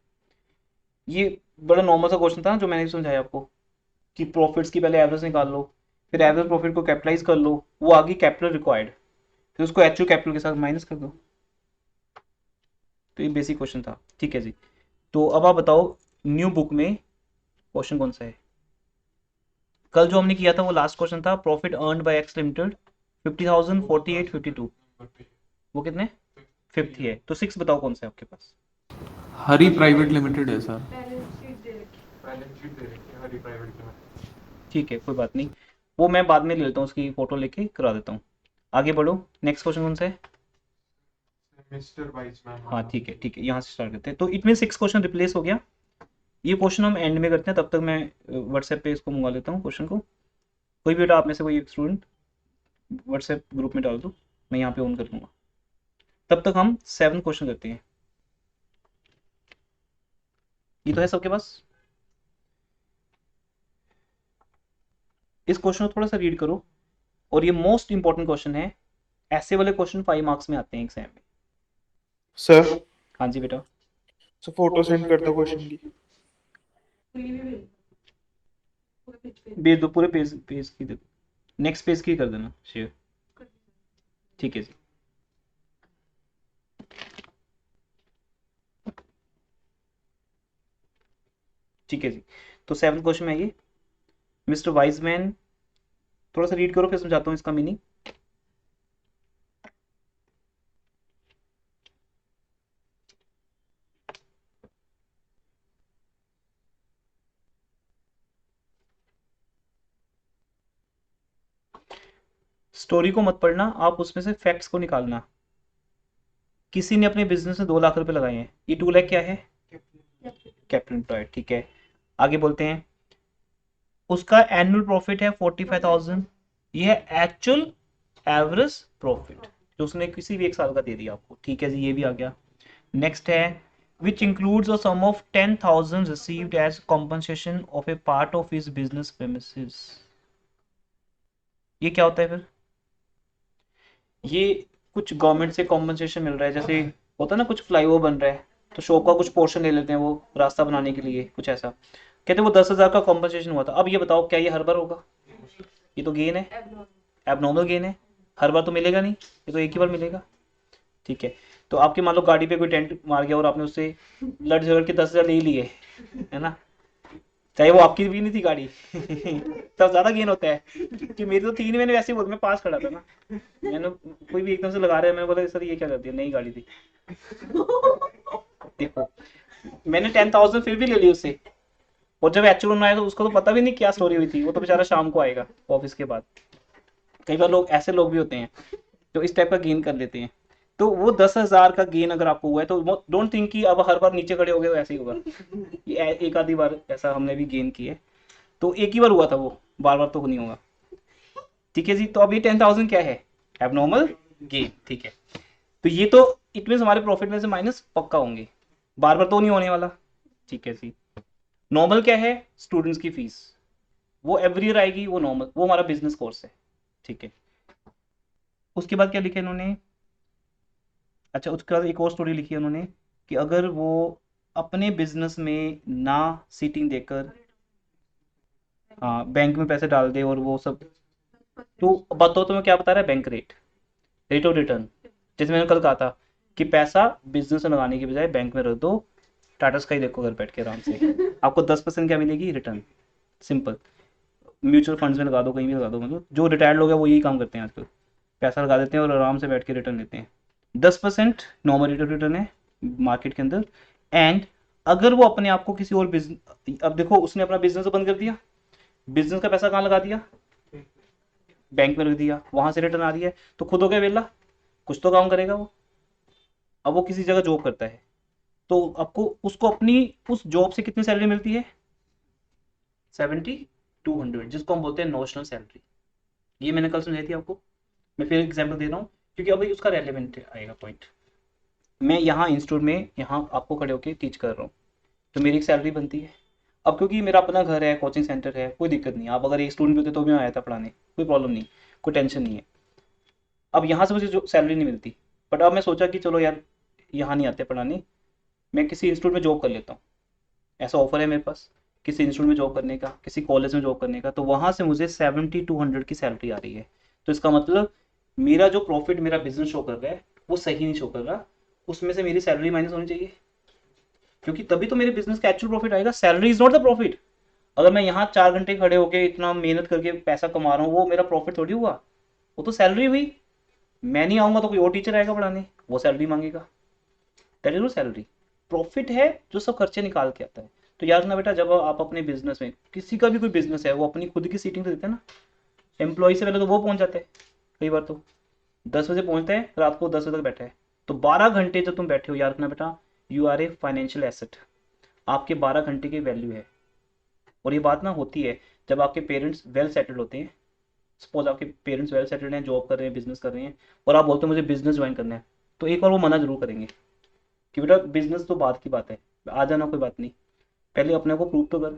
ये बड़ा नॉर्मल सा क्वेश्चन था जो मैंने समझाया आपको, कि प्रॉफिट्स की पहले एवरेज निकाल लो, फिर एवरेज प्रॉफिट को कैपिटलाइज कर लो, वो आ गई कैपिटल रिक्वायर्ड, फिर उसको एक्चुअल कैपिटल के साथ माइनस कर दो। तो ये बेसिक क्वेश्चन था, ठीक है जी। तो अब आप बताओ न्यू बुक में क्वेश्चन कौन सा है? कल जो हमने किया था वो लास्ट क्वेश्चन था, profit earned bye x limited 50,000, 48, 52, वो कितने? 50 है, तो 6 बताओ कौन सा है आपके पास? हरी प्राइवेट लिमिटेड है सर। बैलेंस शीट दे रखी बैलेंस शीट दे रखी है हरी प्राइवेट में। ठीक है, कोई बात नहीं, वो मैं बाद में ले लेता हूँ, उसकी फोटो लेके करा देता हूँ। आगे बढ़ो, नेक्स्ट क्वेश्चन कौन सा है? Mister vice man. हाँ ठीक है, ठीक है, यहाँ से स्टार्ट करते हैं। तो इट मीन 6 क्वेश्चन रिप्लेस हो गया, ये क्वेश्चन हम एंड में करते हैं, तब तक मैं व्हाट्सएप पे इसको मंगवा लेता हूँ क्वेश्चन को। कोई भी बेटा आप में से कोई एक स्टूडेंट व्हाट्सएप ग्रुप में डाल दो, मैं यहाँ पे ऑन कर दूंगा। तब तक हम 7 क्वेश्चन करते हैं। ये तो है सबके पास? इस क्वेश्चन को थोड़ा सा रीड करो, और ये मोस्ट इंपॉर्टेंट क्वेश्चन है, ऐसे वाले क्वेश्चन 5 मार्क्स में आते हैं एग्जाम में। सर हाँ जी बेटा, सर फोटो सेंड कर दो क्वेश्चन की। खुली भी मिल पूरे पेज पे भेज दो, पूरे पेज पेज की दे दो, नेक्स्ट पेज की कर देना शेयर, ठीक है जी। ठीक है जी, तो 7 क्वेश्चन है ये, मिस्टर वाइजमैन, थोड़ा सा रीड करो फिर समझाता हूँ इसका मीनिंग। स्टोरी को मत पढ़ना, आप उसमें से फैक्ट्स को निकालना। किसी ने अपने बिजनेस में 2 लाख रुपए लगाए हैं, ये 2 लाख क्या है? कैपिटल एम्प्लॉयड, ठीक है। आगे बोलते हैं, उसका एनुअल प्रॉफिट है 45,000, ये है एक्चुअल एवरेज प्रॉफिट जो उसने किसी भी एक साल का दे दिया आपको, ठीक है जी, ये भी आ गया। नेक्स्ट है which includes a sum of 10,000 received as compensation of a part of his business premises. ये क्या होता है फिर? ये कुछ गवर्नमेंट से कॉम्पनसेशन मिल रहा है, जैसे होता है ना कुछ फ्लाईओवर बन रहा है तो शॉप का कुछ पोर्शन ले लेते हैं वो रास्ता बनाने के लिए, कुछ ऐसा। कहते हैं वो 10,000 का कॉम्पनसेशन हुआ था। अब ये बताओ क्या ये हर बार होगा? ये तो गेन है, एबनॉर्मल गेन है, हर बार तो मिलेगा नहीं, ये तो एक ही बार मिलेगा, ठीक है। तो आपके मान लो गाड़ी पे कोई टेंट मार गया और आपने उससे लड़ झगड़ के 10,000 ले ही लिए, है ना, चाहे वो आपकी भी नहीं थी गाड़ी तब ज्यादा गेन होता है कि मेरी तो 3 महीने वैसे ही बोलते, मैं पास खड़ा था ना, मैंने कोई भी एकदम से लगा रहा है, मैंने बोला सर ये क्या कर दिया, नई गाड़ी थी देखो मैंने 10,000 फिर भी ले ली उससे, और जब एक्चुअल में आया तो उसको तो पता भी नहीं क्या स्टोरी हुई थी, वो तो बेचारा शाम को आएगा ऑफिस के बाद। कई बार लोग ऐसे लोग भी होते हैं जो इस टाइप का गेन कर लेते हैं। तो वो 10,000 का गेन अगर आपको हुआ है तो डोंट थिंक कि अब हर बार नीचे खड़े हो गए तो ऐसे ही होगा। ये एक आधी बार ऐसा हमने भी गेन किए, तो एक ही बार हुआ था वो, बार बार तो नहीं होगा, ठीक है जी। तो अब ये 10,000 क्या है? एबनॉर्मल गेन, ठीक है। तो ये तो इट मीन हमारे प्रॉफिट में से माइनस पक्का होंगे, बार बार तो नहीं होने वाला, ठीक है जी। नॉर्मल क्या है? स्टूडेंट्स की फीस, वो एवरी ईयर आएगी, वो नॉर्मल, वो हमारा बिजनेस कोर्स है, ठीक है। उसके बाद क्या लिखा इन्होंने? अच्छा, उसके बाद एक और स्टोरी लिखी है उन्होंने कि अगर वो अपने बिजनेस में ना सीटिंग देकर हाँ बैंक में पैसे डाल दे और वो सब, तो बताओ तुम्हें क्या बता रहा है bank rate, rate of return. जैसे मैंने कल कहा था कि पैसा बिजनेस में लगाने की बजाय बैंक में रख दो, टाटा स्काई देखो घर बैठ के आराम से, आपको 10% क्या मिलेगी? Return, simple. म्यूचुअल फंड्स में लगा दो, कहीं भी लगा दो, मतलब जो रिटायर्ड लोग हैं वो यही काम करते हैं आजकल, पैसा लगा देते हैं और आराम से बैठ के रिटर्न लेते हैं। 10% नॉर्मल रेट ऑफ रिटर्न है मार्केट के अंदर। एंड अगर वो अपने आप को किसी और बिजनेस, अब देखो उसने अपना बिजनेस बंद कर दिया, बिजनेस का पैसा कहाँ लगा दिया? बैंक में रख दिया, वहां से रिटर्न आ रही है, तो खुद हो गया वेला, कुछ तो काम करेगा वो। अब वो किसी जगह जॉब करता है तो आपको उसको अपनी उस जॉब से कितनी सैलरी मिलती है? 7,200, जिसको हम बोलते हैं नोशनल सैलरी। ये मैंने कल समझाई थी आपको, मैं फिर एग्जाम्पल दे रहा हूँ क्योंकि अभी उसका रेलेवेंट आएगा पॉइंट। मैं यहाँ इंस्टीट्यूट में यहाँ आपको खड़े होकर टीच कर रहा हूँ तो मेरी एक सैलरी बनती है। अब क्योंकि मेरा अपना घर है, कोचिंग सेंटर है, कोई दिक्कत नहीं, आप अगर एक स्टूडेंट भी होते तो भी मैं आया था पढ़ाने, कोई प्रॉब्लम नहीं, कोई टेंशन नहीं है। अब यहाँ से मुझे जो सैलरी नहीं मिलती, बट अब मैं सोचा कि चलो यार यहाँ नहीं आते पढ़ाने, मैं किसी इंस्टीट्यूट में जॉब कर लेता हूँ, ऐसा ऑफर है मेरे पास किसी इंस्टीट्यूट में जॉब करने का, किसी कॉलेज में जॉब करने का, तो वहाँ से मुझे 7,200 की सैलरी आ रही है। तो इसका मतलब मेरा जो प्रॉफिट मेरा बिजनेस शो कर रहा है वो सही नहीं शो कर रहा, उसमें से मेरी सैलरी माइनस होनी चाहिए, क्योंकि तभी तो मेरे बिजनेस का एक्चुअल प्रॉफिट आएगा। Salary is not the profit. अगर मैं यहाँ 4 घंटे खड़े होकर इतना मेहनत करके पैसा कमा रहा हूँ, वो मेरा प्रॉफिट थोड़ी हुआ, वो तो सैलरी हुई। मैं नहीं आऊंगा तो कोई और टीचर आएगा पढ़ाने, वो सैलरी मांगेगा, that is no salary. Profit है जो सब खर्चे निकाल के आता है। तो याद रखना बेटा, जब आप अपने बिजनेस में, किसी का भी कोई बिजनेस है, वो अपनी खुद की सीटिंग तो देते हैं ना, एम्प्लॉय से पहले तो वो पहुंच जाते हैं, कई बार तो 10 बजे पहुंचते हैं, रात को 10 बजे तक बैठे हैं, तो 12 घंटे जब तुम बैठे हो, याद रखना बेटा, you are a financial asset, आपके 12 घंटे की वैल्यू है। और ये बात ना होती है जब आपके पेरेंट्स वेल सेटल्ड होते हैं। सपोज आपके पेरेंट्स वेल सेटल्ड हैं, जॉब कर रहे हैं, बिजनेस कर रहे हैं, और आप बोलते हो मुझे बिजनेस ज्वाइन करना है, तो एक बार वो मना जरूर करेंगे कि बेटा बिजनेस तो बात की बात है, आ जाना कोई बात नहीं, पहले अपने को प्रूव तो कर,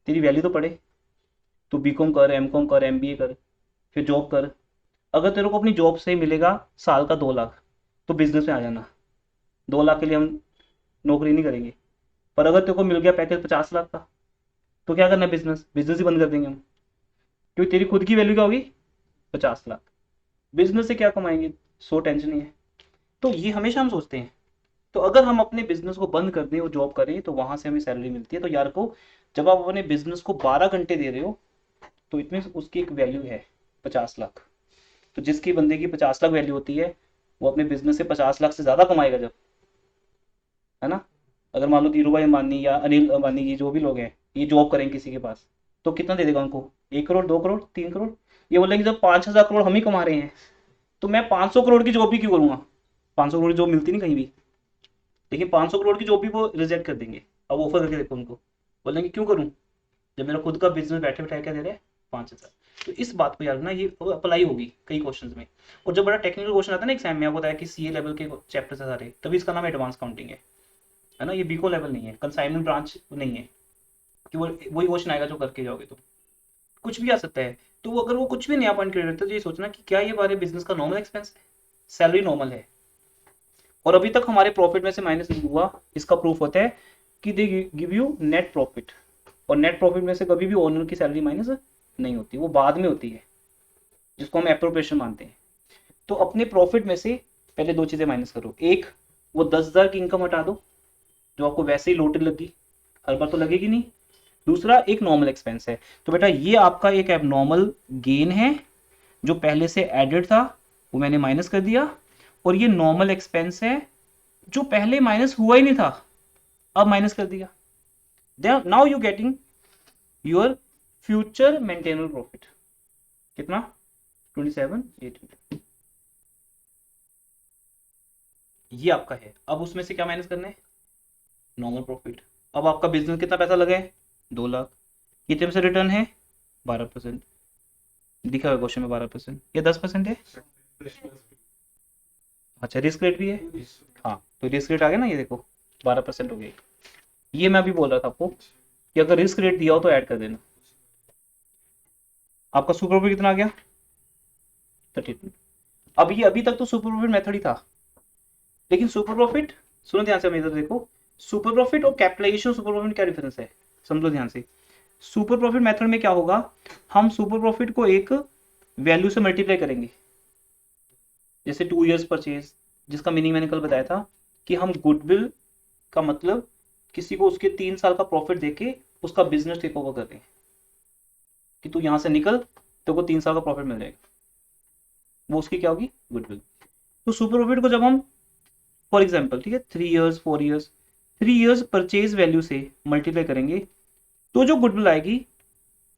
तेरी वैल्यू तो पड़े, तू बीकॉम कर, एमकॉम कर, एमबीए कर, फिर जॉब कर। अगर तेरे को अपनी जॉब से मिलेगा साल का 2 लाख, तो बिजनेस में आ जाना। 2 लाख के लिए हम नौकरी नहीं करेंगे। पर अगर तेरे को मिल गया पैकेज 50 लाख का, तो क्या करना है? बिजनेस, बिजनेस ही बंद कर देंगे हम, क्योंकि तेरी खुद की वैल्यू क्या होगी? 50 लाख। बिजनेस से क्या कमाएंगे? सो टेंशन ही है। तो ये हमेशा हम सोचते हैं, तो अगर हम अपने बिजनेस को बंद कर दें और जॉब करें तो वहां से हमें सैलरी मिलती है। तो यार को, जब आप अपने बिजनेस को 12 घंटे दे रहे हो तो इट मीन्स उसकी एक वैल्यू है 50 लाख। तो जिसकी बंदे की 50 लाख वैल्यू होती है वो अपने बिजनेस से 50 लाख से ज्यादा कमाएगा जब, है ना। अगर मान लो धीरू भाई अंबानी या अनिल अंबानी, ये जो भी लोग हैं, ये जॉब करेंगे किसी के पास, तो कितना दे देगा उनको? 1 करोड़, 2 करोड़, 3 करोड़। ये बोलेंगे जब 5,000 करोड़ हम ही कमा रहे हैं तो मैं 500 करोड़ की जॉब भी क्यों करूंगा? 500 करोड़ की जॉब मिलती नहीं कहीं भी, लेकिन 500 करोड़ की जॉब भी वो रिजेक्ट कर देंगे। अब ऑफर करके देखो उनको, बोलेंगे क्यों करूं जब मेरा खुद का बिजनेस बैठे बैठे क्या दे रहे हैं? 5,000। तो इस बात को यार ना, ये अप्लाई होगी कई क्वेश्चंस में। और जब बड़ा टेक्निकल क्वेश्चन आता है ना एग्जाम में, आपको बताया कि सीए लेवल के चैप्टर्स है सारे, तभी इसका नाम एडवांस काउंटिंग है ना। ये बीको लेवल नहीं है, कंसाइनमेंट ब्रांच नहीं है कि वो वही क्वेश्चन आएगा जो करके जाओगे तो कुछ भी आ सकता है। तो वो अगर वो कुछ भी नया पॉइंट क्रिएट करते तो ये सोचना कि क्या ये हमारे बिजनेस का नॉर्मल एक्सपेंस है, सैलरी नॉर्मल है और अभी तक हमारे प्रॉफिट में से माइनस नहीं हुआ। इसका प्रूफ होता है कि they give you net profit, और नेट प्रॉफिट में से कभी भी ओनर की सैलरी माइनस नहीं होती, वो बाद में होती है, जिसको हम एप्रोप्रिएशन मानते हैं। तो अपने प्रॉफिट में से पहले दो चीजें माइनस करो। एक, वो 10,000 की इनकम हटा दो जो आपको वैसे ही लॉटरी लगी, हर बार तो लगेगी नहीं। दूसरा, एक नॉर्मल एक्सपेंस है। तो बेटा ये आपका एक एबनॉर्मल गेन है जो पहले से एडेड था, वो मैंने माइनस कर दिया। और ये नॉर्मल एक्सपेंस है जो पहले माइनस हुआ ही नहीं था, अब माइनस कर दिया। Now you getting your future maintainable profit. कितना? 27,800। ये आपका है। अब उसमें से क्या माइनस करना है? Normal profit. अब आपका बिजनेस कितना पैसा लगा है? 2 लाख। कितने से रिटर्न है? 12%। दिखा हुआ क्वेश्चन में 12% या 10% है? अच्छा, रिस्क रेट भी है। हाँ, तो रिस्क रेट आ गया ना, ये देखो 12% हो गया। ये मैं अभी बोल रहा था आपको कि अगर रिस्क रेट दिया हो तो ऐड कर देना। आपका सुपर प्रॉफिट कितना आ गया? 32। अब ये अभी तक तो सुपर प्रॉफिट मेथड ही था, लेकिन सुपर प्रॉफिट, सुनो ध्यान से, इधर देखो, सुपर प्रॉफिट और कैपिटलाइजेशन सुपर प्रॉफिट में क्या डिफरेंस है, समझो ध्यान से। सुपर प्रॉफिट मेथड में क्या होगा, हम सुपर प्रॉफिट को एक वैल्यू से मल्टीप्लाई करेंगे। जैसे 2 years परचेज, जिसका मीनिंग मैंने कल बताया था कि हम गुडविल का मतलब किसी को उसके 3 साल का प्रॉफिट देके उसका बिजनेस टेक ओवर कर दें कि तू यहां से निकल, तो को 3 साल का प्रॉफिट मिल जाएगा, वो उसकी क्या होगी? गुडविल। तो सुपर प्रॉफिट को जब हम फॉर एग्जाम्पल, ठीक है, 3 years 4 years 3 years purchase value से मल्टीप्लाई करेंगे तो जो गुडविल आएगी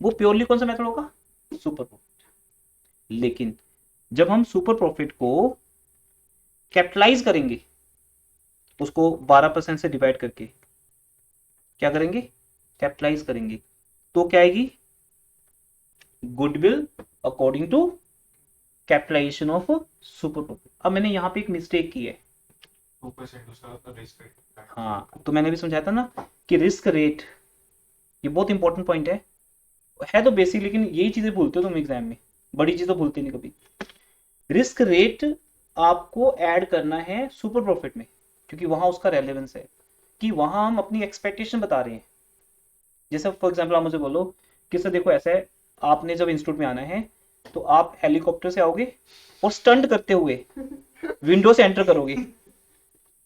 वो प्योरली कौन सा मेथड होगा? Super profit. लेकिन जब हम सुपर प्रॉफिट को कैपिटलाइज करेंगे, उसको 12% से डिवाइड करके क्या करेंगे? कैपिटलाइज करेंगे, तो क्या आएगी? Goodwill according to capitalisation of super profit. अब मैंने यहाँ पे एक मिस्टेक की है। 2% उसका रिस्क रेट। हाँ, तो मैंने भी समझाया था ना कि रिस्क रेट, ये बहुत इंपॉर्टेंट पॉइंट है तो बेसिक, लेकिन यही चीजें भूलते हो तुम एग्जाम में, बड़ी चीज तो भूलते नहीं कभी। रिस्क रेट आपको ऐड करना है सुपर प्रॉफिट में, क्योंकि वहां उसका रेलेवेंस है कि वहां हम अपनी एक्सपेक्टेशन बता रहे हैं। जैसे फॉर एग्जाम्पल आप मुझे बोलो कि सर देखो ऐसा है, आपने जब इंस्टीट्यूट में आना है तो आप हेलीकॉप्टर से आओगे और स्टंट करते हुए विंडो से एंटर करोगे,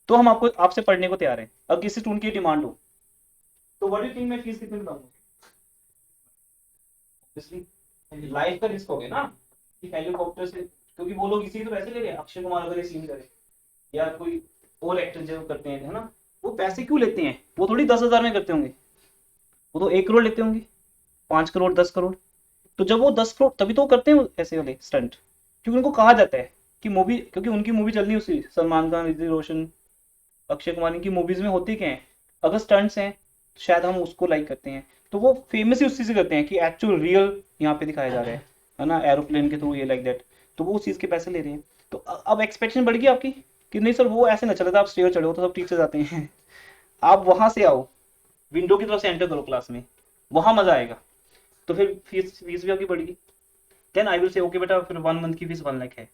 तो हम आपको आपसे पढ़ने को तैयार हैं। अब किसी स्टूडेंट की डिमांड हो तो व्हाट डू थिंक मैं फीस कितनी बताऊंगा? लाइफ का रिस्क हो गया ना कि हेलीकॉप्टर से, क्योंकि वो लोग इसी तो पैसे ले रहे हैं। अक्षय कुमार अगर ये सीन करे या कोई और एक्टर जो करते हैं, है ना, वो पैसे क्यों लेते हैं? वो थोड़ी 10,000 में करते होंगे, वो तो 1 करोड़ लेते होंगे, 5 करोड़ 10 करोड़। तो जब वो 10 करोड़, तभी तो करते हैं ऐसे वाले स्टंट, क्योंकि उनको कहा जाता है कि मूवी, क्योंकि उनकी मूवी चलनी उसी, सलमान खान, ऋतिक रोशन, अक्षय कुमार, इनकी मूवीज में होती क्या है, अगर स्टंट्स हैं तो शायद हम उसको लाइक करते हैं। तो वो फेमस ही उस चीज से करते हैं कि एक्चुअल रियल यहाँ पे दिखाया जा रहा है ना, एरोप्लेन के थ्रू, ये लाइक दैट। तो वो उस चीज के पैसे ले रहे हैं। तो अब एक्सपेक्टेशन बढ़ गई आपकी कि नहीं सर वो ऐसे ना चले था, आप स्टेयर चढ़े हो तो सब ठीक से जाते हैं। आप वहां से आओ, विंडो की तरफ से एंटर करो क्लास में, वहां मजा आएगा। तो फिर फीस भी आपकी बढ़ेगी। Then I will say okay बेटा, फिर 1 month की फीस 1 लाख है,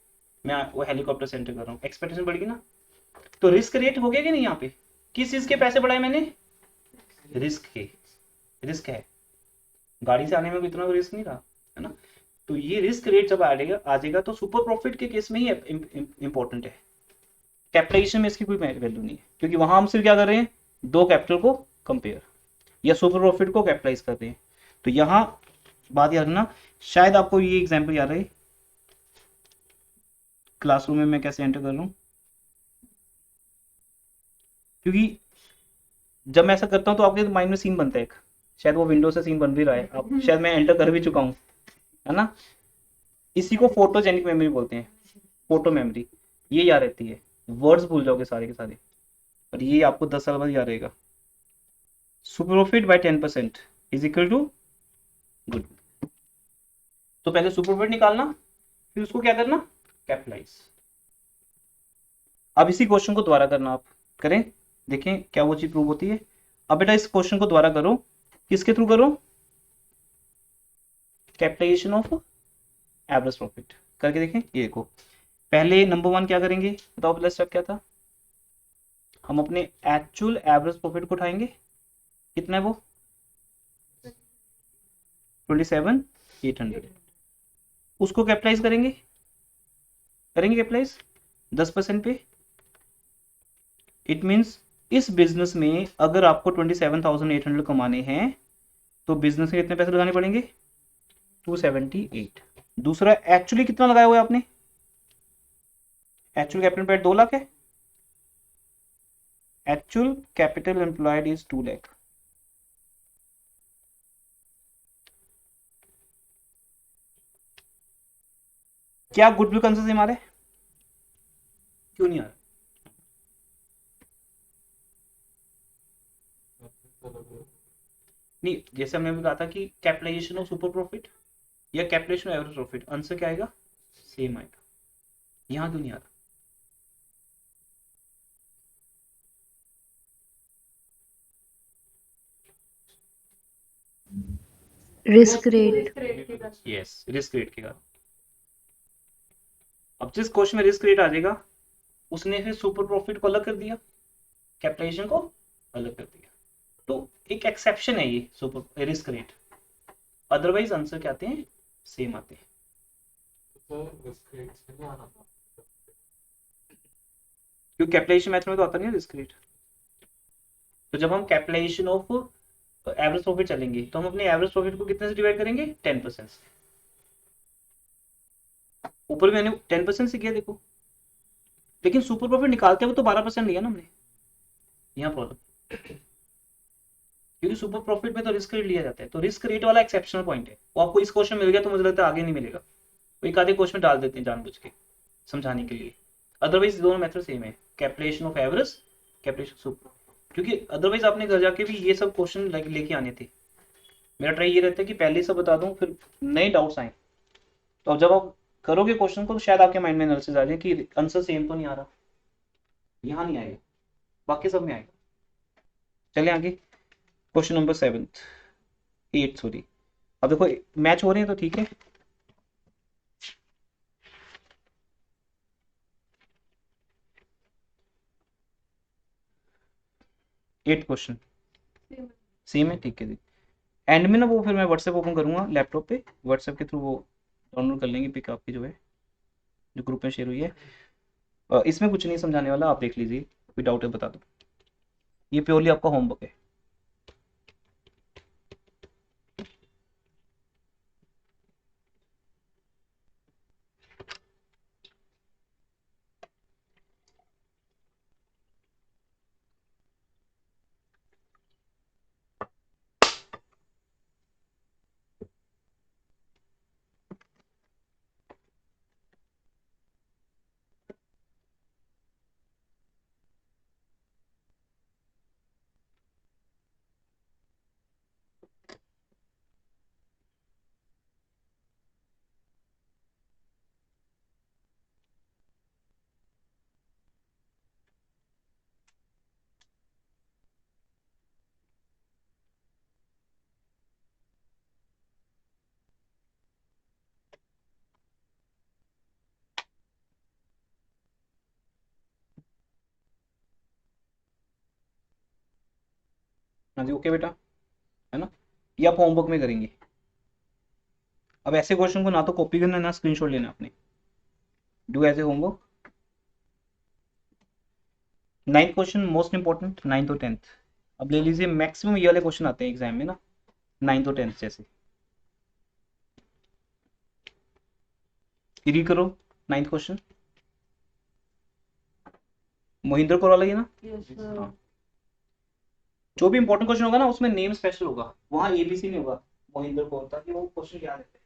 मैं वो हेलीकॉप्टर से एंटर कर रहा हूँ, एक्सपेक्टेशन बढ़ेगी ना। तो रिस्क रेट हो गया कि नहीं? यहाँ पे किस चीज के पैसे बढ़ाए मैंने? रिस्क के। रिस्क है, गाड़ी से आने में भी इतना रिस्क नहीं रहा, है ना। तो ये रिस्क रेट जब आ जाएगा तो सुपर प्रॉफिट के केस में ही इंपॉर्टेंट है। कैपिटलाइजेशन में इसकी कोई वैल्यू नहीं है, क्योंकि वहां हम सिर्फ क्या कर रहे हैं, दो कैपिटल को कंपेयर या सुपर प्रॉफिट को कैपिटलाइज कर रहे हैं। तो यहाँ बात याद रखना, शायद आपको ये एग्जाम्पल याद रहे, क्लासरूम में मैं कैसे एंटर कर रहा हूँ, क्योंकि जब मैं ऐसा करता हूँ तो आपके माइंड में सीन बनता है एक, शायद वो विंडो से सीन बन भी रहा है, अब शायद मैं एंटर कर भी चुका हूँ, है ना। इसी को फोटोजेनिक मेमोरी बोलते हैं, फोटो मेमोरी। ये याद रहती है, वर्ड्स भूल जाओगे सारे के सारे, और ये आपको 10 साल बाद याद रहेगा। Super profit by 10% is equal to good. तो पहले सुपर प्रॉफिट निकालना, फिर उसको क्या करना, कैपिटलाइज। अब इसी क्वेश्चन को दोबारा करना, आप करें, देखें क्या वो चीज प्रूव होती है। अब बेटा इस क्वेश्चन को दोबारा करो, किसके थ्रू करो, कैपिटलाइजेशन ऑफ एवरेज प्रॉफिट करके देखें। ये देखो, पहले नंबर 1 क्या करेंगे, बताओ पहला स्टेप क्या था, हम अपने एक्चुअल एवरेज प्रॉफिट को उठाएंगे, कितना है वो 27,800, उसको कैपिटलाइज करेंगे, कैपिटलाइज 10% पे। इट मींस इस बिजनेस में अगर आपको 27,800 कमाने हैं तो बिजनेस में कितने पैसे लगाने पड़ेंगे, 278। दूसरा, एक्चुअली कितना लगाया हुआ है आपने, एक्चुअल कैपिटल एम्प्लॉयड 2 लाख है, actual capital employed is 2 lakh. क्या गुडविल कंसेशन आ रहा है, क्यों नहीं आ रहा, नहीं, जैसे हमने भी कहा था कि कैपिटलाइजेशन ऑफ सुपर प्रॉफिट या capitalization of average profit, answer क्या आएगा, सेम आएगा। यहां क्यों नहीं आ रहा, risk rate. Yes, risk rate के कारण। अब जिस क्वेश्चन में रिस्क रेट आ जाएगा, उसने फिर सुपर प्रॉफिट को अलग कर दिया, कैपिटलाइजेशन को अलग कर दिया, तो एक एक्सेप्शन है ये super risk rate, otherwise answer क्या आते हैं, सेम आते हैं। क्योंकि कैपिटलाइजेशन मेथड में तो आता नहीं है रिस्क रेट। तो जब हम कैपिटलाइजेशन ऑफ एवरेज प्रॉफिट चलेंगे तो हम अपने एवरेज प्रॉफिट को कितने से डिवाइड करेंगे, 10% से। ऊपर मैंने 10% से किया देखो, लेकिन सुपर प्रॉफिट निकालते हुए तो 12% लिया ना हमने, यहाँ प्रॉब्लम, क्योंकि सुपर प्रॉफिट में तो रिस्क रेट लिया जाता है, तो रिस्क रेट वाला एक्सेप्शनल पॉइंट है, वो आपको इस क्वेश्चन मिल गया तो मुझे लगता है आगे नहीं मिलेगा, वो एक आधे क्वेश्चन डाल देते हैं जानबूझ के समझाने के लिए। अदरवाइज दोनों मेथड सेम है, capitalization of average, capitalization super, क्योंकि अदरवाइज आपने घर जाके भी ये सब क्वेश्चन लेके आने थे। मेरा ट्राई ये रहता है कि पहले ही सब बता दूं, फिर नए डाउट्स आए, तो जब आप करोगे क्वेश्चन को तो शायद आपके माइंड में एनालिसिस आ जाए कि आंसर सेम तो नहीं आ रहा, यहाँ नहीं आएगा, बाकी सब में आएगा। चलिए आगे, क्वेश्चन नंबर 8 सॉरी। अब देखो मैच हो रहे हैं तो ठीक है, एट क्वेश्चन सेम है, ठीक है जी। एंड में ना वो फिर मैं व्हाट्सएप ओपन करूंगा लैपटॉप पे, व्हाट्सएप के थ्रू वो डाउनलोड कर लेंगे पिक आपकी जो है, जो ग्रुप में शेयर हुई है। इसमें कुछ नहीं समझाने वाला, आप देख लीजिए, कोई डाउट है बता दो, ये प्योरली आपका होमवर्क है। हाँ जी, ओके बेटा, है ना, ये आप होमवर्क में करेंगे। अब ऐसे क्वेश्चन को ना तो कॉपी करना ना स्क्रीनशॉट लेना आपने, do as a homework. 9th question most important, 9th और 10th। अब ले लीजिए, मैक्सिमम ये वाले क्वेश्चन आते हैं एग्जाम में ना, 9th और 10th जैसे। रीड करो 9th क्वेश्चन, मोहिंद्र कौर वाला ही है ना। Yes, sir. हाँ। जो भी इंपॉर्टेंट क्वेश्चन होगा ना उसमें नेम स्पेशल होगा, वहाँ एबीसी नहीं होगा मोहिंद्र कौर, ताकि वो क्वेश्चन याद रहते हैं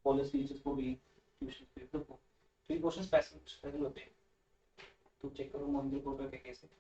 कॉलेज टीचर्स को भी, ट्यूशन टीचर्स को। तो ये क्वेश्चन स्पेशल होते हैं। तो चेक करो मोहिंद्र कौर का क्या केस है।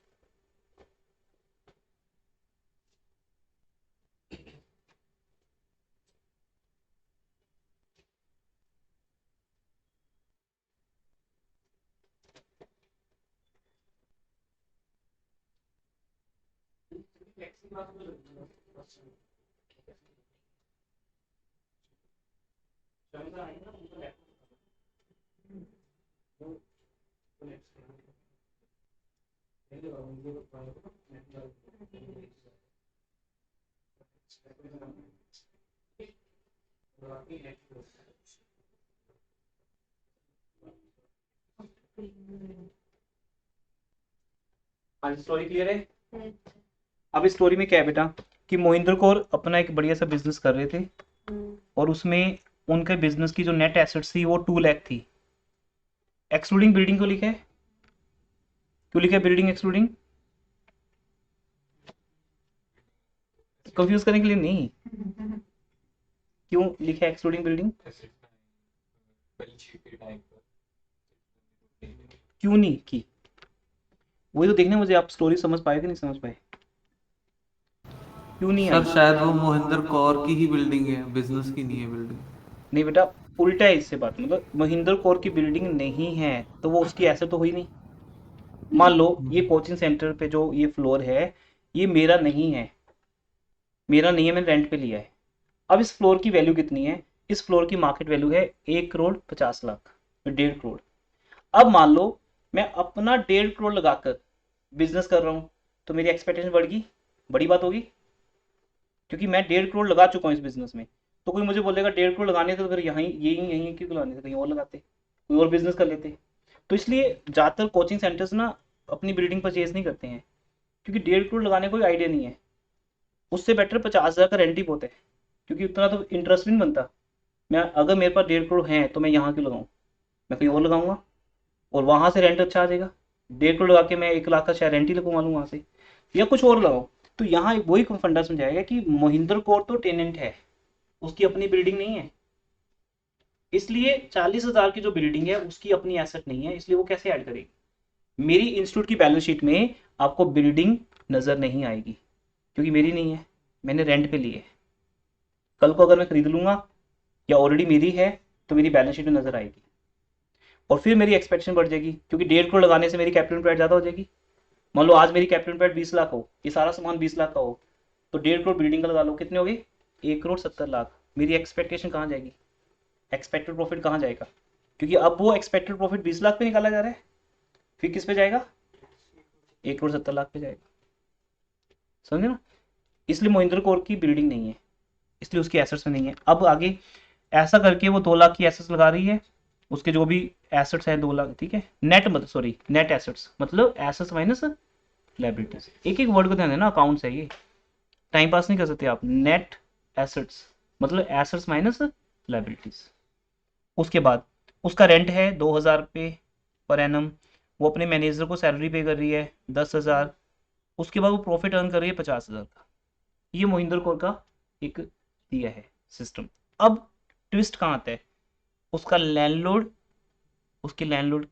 हाँ स्टोरी क्लियर है। Yes. अब इस स्टोरी में क्या है बेटा कि मोहिंद्र कौर अपना एक बढ़िया सा बिजनेस कर रहे थे और उसमें उनके बिजनेस की जो नेट एसेट्स थी वो 2 लाख थी। एक्सक्लूडिंग बिल्डिंग क्यों लिखा है, क्यों लिखा है बिल्डिंग एक्सक्लूडिंग? कंफ्यूज करने के लिए नहीं, क्यों लिखा है एक्सक्लूडिंग बिल्डिंग, क्यों नहीं की? वही तो देखना है मुझे, आप स्टोरी समझ पाए कि नहीं समझ पाए, क्यों नहीं सर आई? शायद वो मोहिंदर कौर की ही बिल्डिंग है, बिजनेस की नहीं है बिल्डिंग। नहीं बेटा, उल्टा है इससे बात, मतलब महिंदर कौर की बिल्डिंग नहीं है तो वो उसकी एसेट तो हुई नहीं। मान लो ये कोचिंग सेंटर पे जो ये फ्लोर है ये मेरा नहीं है, मेरा नहीं है, मैंने रेंट पे लिया है। अब इस फ्लोर की वैल्यू कितनी है, इस फ्लोर की मार्केट वैल्यू है 1,50,00,000, 1.5 करोड़। अब मान लो मैं अपना 1.5 करोड़ लगाकर बिजनेस कर रहा हूँ तो मेरी एक्सपेक्टेशन बढ़ गई, बड़ी बात होगी, क्योंकि मैं 1.5 करोड़ लगा चुका हूँ इस बिजनेस में। तो कोई मुझे बोलेगा 1.5 करोड़ लगाने थे तो फिर यहीं यहीं क्यों लगाने थे, कहीं और लगाते, कोई और बिजनेस कर लेते। तो इसलिए ज़्यादातर कोचिंग सेंटर्स ना अपनी बिल्डिंग परचेज नहीं करते हैं, क्योंकि 1.5 करोड़ लगाने का कोई आइडिया नहीं है। उससे बेटर 50,000 का रेंट ही बहुत है, क्योंकि उतना तो इंटरेस्ट भी नहीं बनता। मैं अगर मेरे पास 1.5 करोड़ है तो मैं यहाँ क्यों लगाऊँ, मैं कहीं और लगाऊंगा और वहाँ से रेंट अच्छा आ जाएगा। 1.5 करोड़ लगा के मैं 1 लाख का शायद रेंट ही लगवा लूँ वहाँ से, या कुछ और लगाऊँ। तो यहाँ वही फंडा समझाएगा कि मोहिंद्र कौर तो टेनेंट है, उसकी अपनी बिल्डिंग नहीं है, इसलिए 40,000 की जो बिल्डिंग है उसकी अपनी एसेट नहीं है, इसलिए वो कैसे ऐड करेगी। मेरी इंस्टीट्यूट की बैलेंस शीट में आपको बिल्डिंग नजर नहीं आएगी, क्योंकि मेरी नहीं है, मैंने रेंट पे ली है। कल को अगर मैं खरीद लूंगा या ऑलरेडी मेरी है तो मेरी बैलेंस शीट में नजर आएगी और फिर मेरी एक्सपेक्टेशन बढ़ जाएगी, क्योंकि 1.5 करोड़ लगाने से मेरी कैपिटल इम्प्लॉयड ज़्यादा हो जाएगी। मान लो आज मेरी कैपिटल इम्प्लॉयड 20 लाख हो, ये सारा सामान 20 लाख का हो, तो 1.5 करोड़ बिल्डिंग का लगा लो, कितने हो गए, 1,70,00,000। मेरी एक्सपेक्टेशन कहाँ जाएगी, एक्सपेक्टेड प्रॉफिट कहाँ जाएगा, क्योंकि अब वो एक्सपेक्टेड प्रॉफिट 20 लाख पे निकाला जा रहा है, फिर किस पे जाएगा, 1,70,00,000 पे जाएगा। समझे ना। इसलिए मोहिंद्र कौर की बिल्डिंग नहीं है, इसलिए उसकी एसेट्स में नहीं है। अब आगे ऐसा करके वो 2 लाख की एसेट्स लगा रही है, उसके जो भी एसेट्स हैं 2 लाख, ठीक है, नेट मतलब सॉरी नेट एसेट्स मतलब एसेट्स माइनस लायबिलिटीज। एक एक वर्ड को ध्यान देना, अकाउंट्स है ये, टाइम पास नहीं कर सकते आप। नेट एसेट्स मतलब एसेट्स माइनस लायबिलिटीज। उसके बाद उसका रेंट है 2,000 पे पर एनम, वो अपने मैनेजर को सैलरी पे कर रही है 10,000, उसके बाद वो प्रॉफिट अर्न कर रही है 50,000 का। ये मोहिंदर कौर का एक दिया है सिस्टम। अब ट्विस्ट कहाँ आता है, उसका लैंडलॉर्ड, उसके लैंडलॉर्ड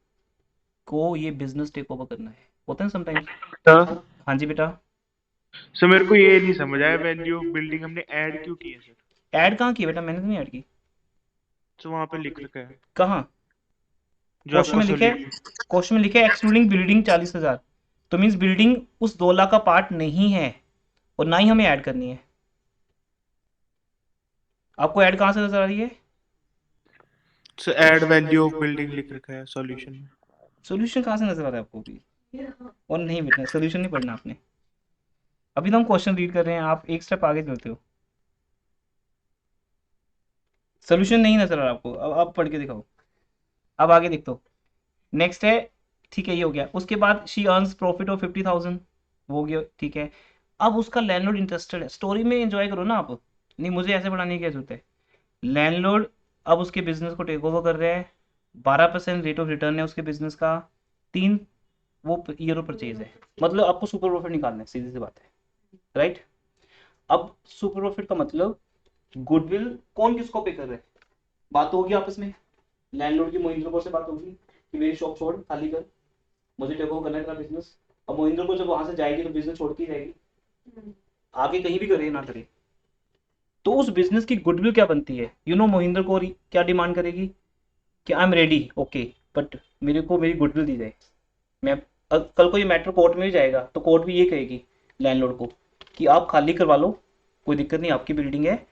को ये बिजनेस टेक ओवर करना है, होता है समटाइम्स। हाँ जी बेटा। सर मेरे को ये नहीं समझ आया, वैल्यू ऑफ बिल्डिंग हमने ऐड क्यों की है सर? ऐड कहाँ की बेटा, मैंने तो नहीं ऐड की। तो वहाँ पे लिख रखा है कहाँ, जो क्वेश्चन आपका में लिखे, क्वेश्चन में लिखे एक्सक्लूडिंग बिल्डिंग 40,000, तो मीन्स बिल्डिंग उस 2 लाख का पार्ट नहीं है और ना ही हमें ऐड करनी है। आपको ऐड कहाँ से नजर आ रही है, sir add value of building लिख रखा है सॉल्यूशन में। सोल्यूशन कहाँ से नजर आ रहा है आपको भी, और नहीं बेटा सोल्यूशन नहीं पढ़ना आपने, अभी तो हम क्वेश्चन रीड कर रहे हैं, आप एक स्टेप आगे चलते हो। सोल्यूशन नहीं नजर आ रहा आपको, अब पढ़ के दिखाओ, अब आगे देख दो। नेक्स्ट है, ठीक है ये हो गया। उसके बाद शी अर्न्स प्रॉफिट ऑफ 50,000, वो हो गया, ठीक है। अब उसका लैंडलॉर्ड इंटरेस्टेड है, स्टोरी में एंजॉय करो ना आप, नहीं मुझे ऐसे पढ़ाने की क्या जरूरत है। लैंडलॉर्ड अब उसके बिजनेस को टेक ओवर कर रहा है, 12% रेट ऑफ रिटर्न है उसके बिजनेस का, 3 वो ईयर ऑफ परचेज है। मतलब आपको सुपर प्रॉफिट निकालना है, सीधी सी बात है, राइट। अब सुपर प्रॉफिट का मतलब गुडविल कौन किसको पे कर रहा है, बात तो होगी आपस में, लैंडलॉर्ड की महिंद्रा को से बात होगी कि मेरी शॉप छोड़, खाली कर, मुझे टेक ओवर करना है तेरा बिजनेस। अब महिंद्रा को जब वहां से जाएगी तो बिजनेस छोड़ के ही जाएगी, आगे कहीं भी करे ना करे, तो उस बिजनेस की गुडविल क्या बनती है, यू नो महिंद्रा को क्या डिमांड करेगी कि I am ready okay, but मेरे को मेरी गुडविल दी जाए। मैं कल को ये मैटर कोर्ट में भी जाएगा तो कोर्ट भी ये कहेगी लैंडलॉर्ड को कि आप खाली करवा लो, कोई दिक्कत नहीं, आपकी बिल्डिंग है,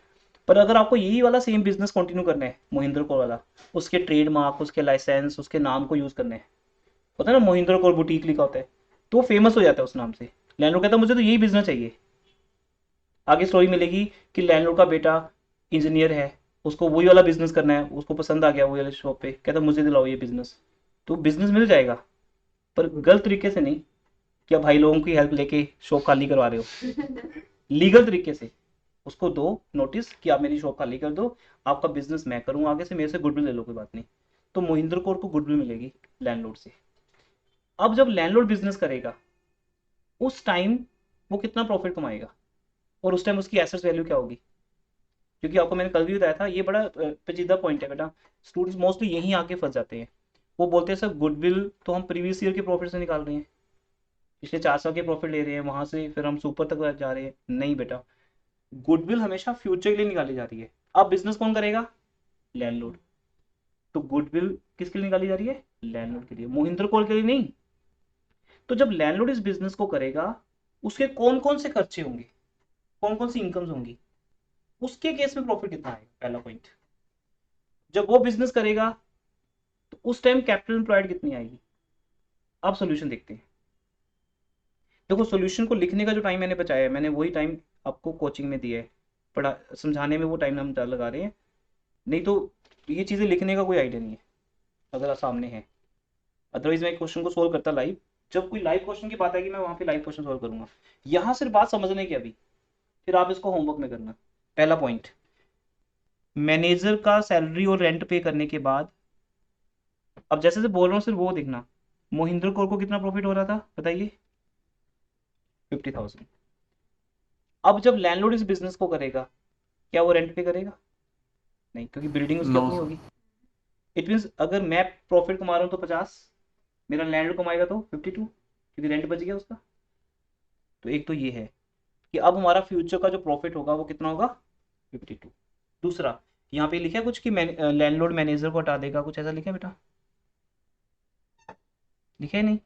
पर अगर आपको यही वाला सेम बिजनेस कंटिन्यू करना है महिंद्रा कोर वाला, उसके ट्रेडमार्क, उसके लाइसेंस, उसके नाम को यूज करना है, पता है ना महिंद्रा कोर बुटीक लिखा होता है, तो वो फेमस हो जाता है उस नाम से। लैंडलॉर्ड कहता है मुझे तो यही बिजनेस चाहिए। आगे स्टोरी मिलेगी कि लैंडलॉर्ड का बेटा इंजीनियर है, उसको वही वाला बिजनेस करना है, उसको पसंद आ गया वही वाले शॉप पे, कहता मुझे दिलाओ ये बिजनेस, तो बिजनेस मिल जाएगा, पर गलत तरीके से नहीं कि आप भाई लोगों की हेल्प लेके शॉप खाली करवा रहे हो, लीगल तरीके से उसको दो नोटिस कि आप मेरी शॉप खाली कर दो, आपका बिजनेस मैं करूँ आगे से, मेरे से गुडविल ले लो, कोई बात नहीं। तो महिंद्रा कोर को गुडविल मिलेगी लैंडलॉर्ड से। अब जब लैंडलॉर्ड बिजनेस करेगा उस टाइम वो कितना प्रॉफिट कमाएगा और उस टाइम उसकी एसेट्स वैल्यू क्या होगी, क्योंकि आपको मैंने कल भी बताया था, ये बड़ा पेचीदा पॉइंट है बेटा, स्टूडेंट्स मोस्टली यहीं आके फंस जाते हैं। वो बोलते हैं सर गुडविल तो हम प्रीवियस ईयर के प्रॉफिट से निकाल रहे हैं, पिछले 4 साल के प्रॉफिट ले रहे हैं, वहां से फिर हम सुपर तक जा रहे हैं, नहीं बेटा, गुडविल हमेशा फ्यूचर के लिए निकाली जा रही है। अब बिजनेस कौन करेगा, लैंडलॉर्ड, तो गुडविल किसके लिए निकाली जा रही है, लैंडलॉर्ड के लिए, महिंद्रा कोर के लिए नहीं। तो जब लैंडलॉर्ड इस बिजनेस को करेगा उसके कौन कौन से खर्चे होंगे, कौन कौन सी इनकम्स होंगी, उसके केस में प्रॉफिट कितना आएगा, पहला पॉइंट। जब वो बिजनेस करेगा तो उस टाइम कैपिटल एम्प्लॉयड कितनी आएगी। अब सोल्यूशन देखते हैं। देखो सोल्यूशन को लिखने का जो टाइम मैंने बचाया है, मैंने वही टाइम आपको कोचिंग में दिया है, पढ़ा समझाने में वो टाइम हम लगा रहे हैं, नहीं तो ये चीज़ें लिखने का कोई आइडिया नहीं है अगर आप सामने है। अदरवाइज मैं क्वेश्चन को सोल्व करता लाइव, जब कोई लाइव क्वेश्चन की बात आएगी मैं वहां पे लाइव क्वेश्चन सोल्व करूंगा। यहाँ सिर्फ बात समझने की अभी, फिर आप इसको होमवर्क में करना। पहला पॉइंट, मैनेजर का सैलरी और रेंट पे करने के बाद, अब जैसे से बोल रहा हूँ सिर्फ वो देखना, महिंद्रा कोर को कितना प्रॉफिट हो रहा था बताइए, 50,000। अब जब लैंडलॉर्ड इस बिजनेस को करेगा क्या वो रेंट पे करेगा, नहीं, क्योंकि बिल्डिंग उसकी नो अपनी होगी। इट मीन्स अगर मैं प्रॉफिट कमा रहा हूँ तो 50, मेरा लैंडलॉर्ड कमाएगा तो 52, क्योंकि रेंट बच गया उसका। तो एक तो ये है कि अब हमारा फ्यूचर का जो प्रॉफिट होगा वो कितना होगा, 52। दूसरा, यहाँ पे लिखा है कुछ कि लैंडलॉर्ड मैनेजर को हटा देगा, कुछ ऐसा लिखा है बेटा, लिखा है नहीं,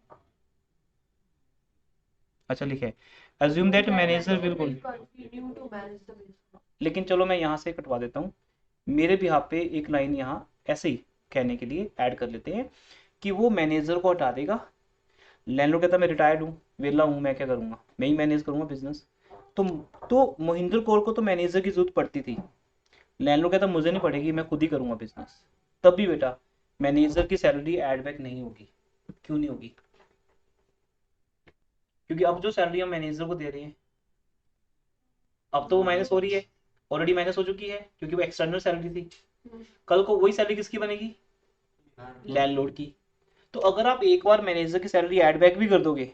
अच्छा लिखा है assume that manager will, continue to manage the business. लेकिन चलो मैं यहाँ से कटवा देता हूँ, मेरे भी यहाँ पे एक लाइन यहाँ ऐसे ही कहने के लिए ऐड कर लेते हैं कि वो मैनेजर को हटा देगा। लैंडलॉर्ड कहता मैं रिटायर्ड हूँ, वेला हूँ, मैं क्या करूँगा, मैं ही मैनेज करूँगा बिजनेस। तो महिंद्रा कोर को तो मैनेजर की जरूरत पड़ती थी, लैंडलॉर्ड कहता मुझे नहीं पड़ेगी, मैं खुद ही करूँगा बिजनेस। तब भी बेटा मैनेजर की सैलरी एड बैक नहीं होगी। क्यों नहीं होगी, क्योंकि अब जो सैलरी हम मैनेजर को दे रहे हैं अब तो वो माइनस हो रही है, ऑलरेडी माइनस हो चुकी है क्योंकि वो एक्सटर्नल सैलरी थी। कल को वही सैलरी किसकी बनेगी, लैंडलॉर्ड की। तो अगर आप एक बार मैनेजर की सैलरी एड बैक भी कर दोगे,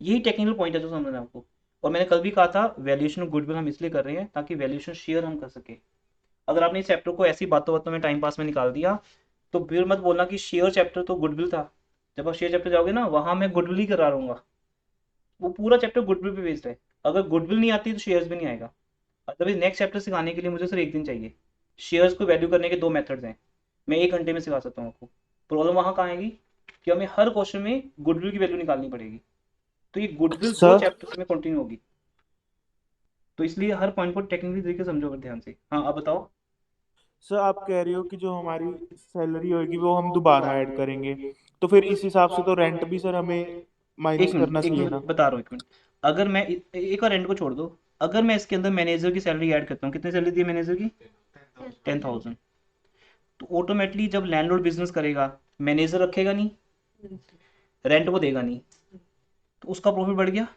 यही टेक्निकल पॉइंट है जो समझना है आपको। और मैंने कल भी कहा था वैल्यूएशन ऑफ गुडविल हम इसलिए कर रहे हैं ताकि वैल्यूएशन शेयर हम कर सके। अगर आपने इस चैप्टर को ऐसी बातों बातों में टाइम पास में निकाल दिया तो फिर मत बोलना कि शेयर चैप्टर तो गुडविल था। जब आप शेयर चैप्टर जाओगे ना वहां मैं गुडविल ही करा रहूंगा, वो पूरा चैप्टर गुडविल पे बेस्ड है। अगर गुडविल नहीं आती तो शेयर्स भी नहीं आएगा। अदरवाइज नेक्स्ट चैप्टर सिखाने के लिए मुझे सिर्फ 1 दिन चाहिए। शेयर्स को वैल्यू करने के 2 मेथड्स हैं, मैं 1 घंटे में सिखा सकता हूँ आपको। प्रॉब्लम वहां कहाँ आएगी कि हमें हर क्वेश्चन में गुडविल की वैल्यू निकालनी पड़ेगी, तो ये गुडविल 2 सर चैप्टर्स में कंटिन्यू होगी। तो इसलिए हर पॉइंट को टेक्निकली तरीके से समझो अगर ध्यान से। हाँ आप बताओ। सर आप कह रहे हो कि जो हमारी सैलरी होगी वो हम दोबारा ऐड करेंगे, तो फिर इस हिसाब से तो रेंट भी सर हमें माइनस करना एक चाहिए मिनट ना। बता रहा हूँ, 1 मिनट। अगर मैं एक बार रेंट को छोड़ दो, अगर मैं इसके अंदर मैनेजर की सैलरी ऐड करता हूँ, कितनी सैलरी दी है मैनेजर की, 10,000, तो ऑटोमेटिकली जब लैंडलॉर्ड बिजनेस करेगा मैनेजर रखेगा नहीं, रेंट वो देगा नहीं, तो उसका प्रॉफिट बढ़ गया।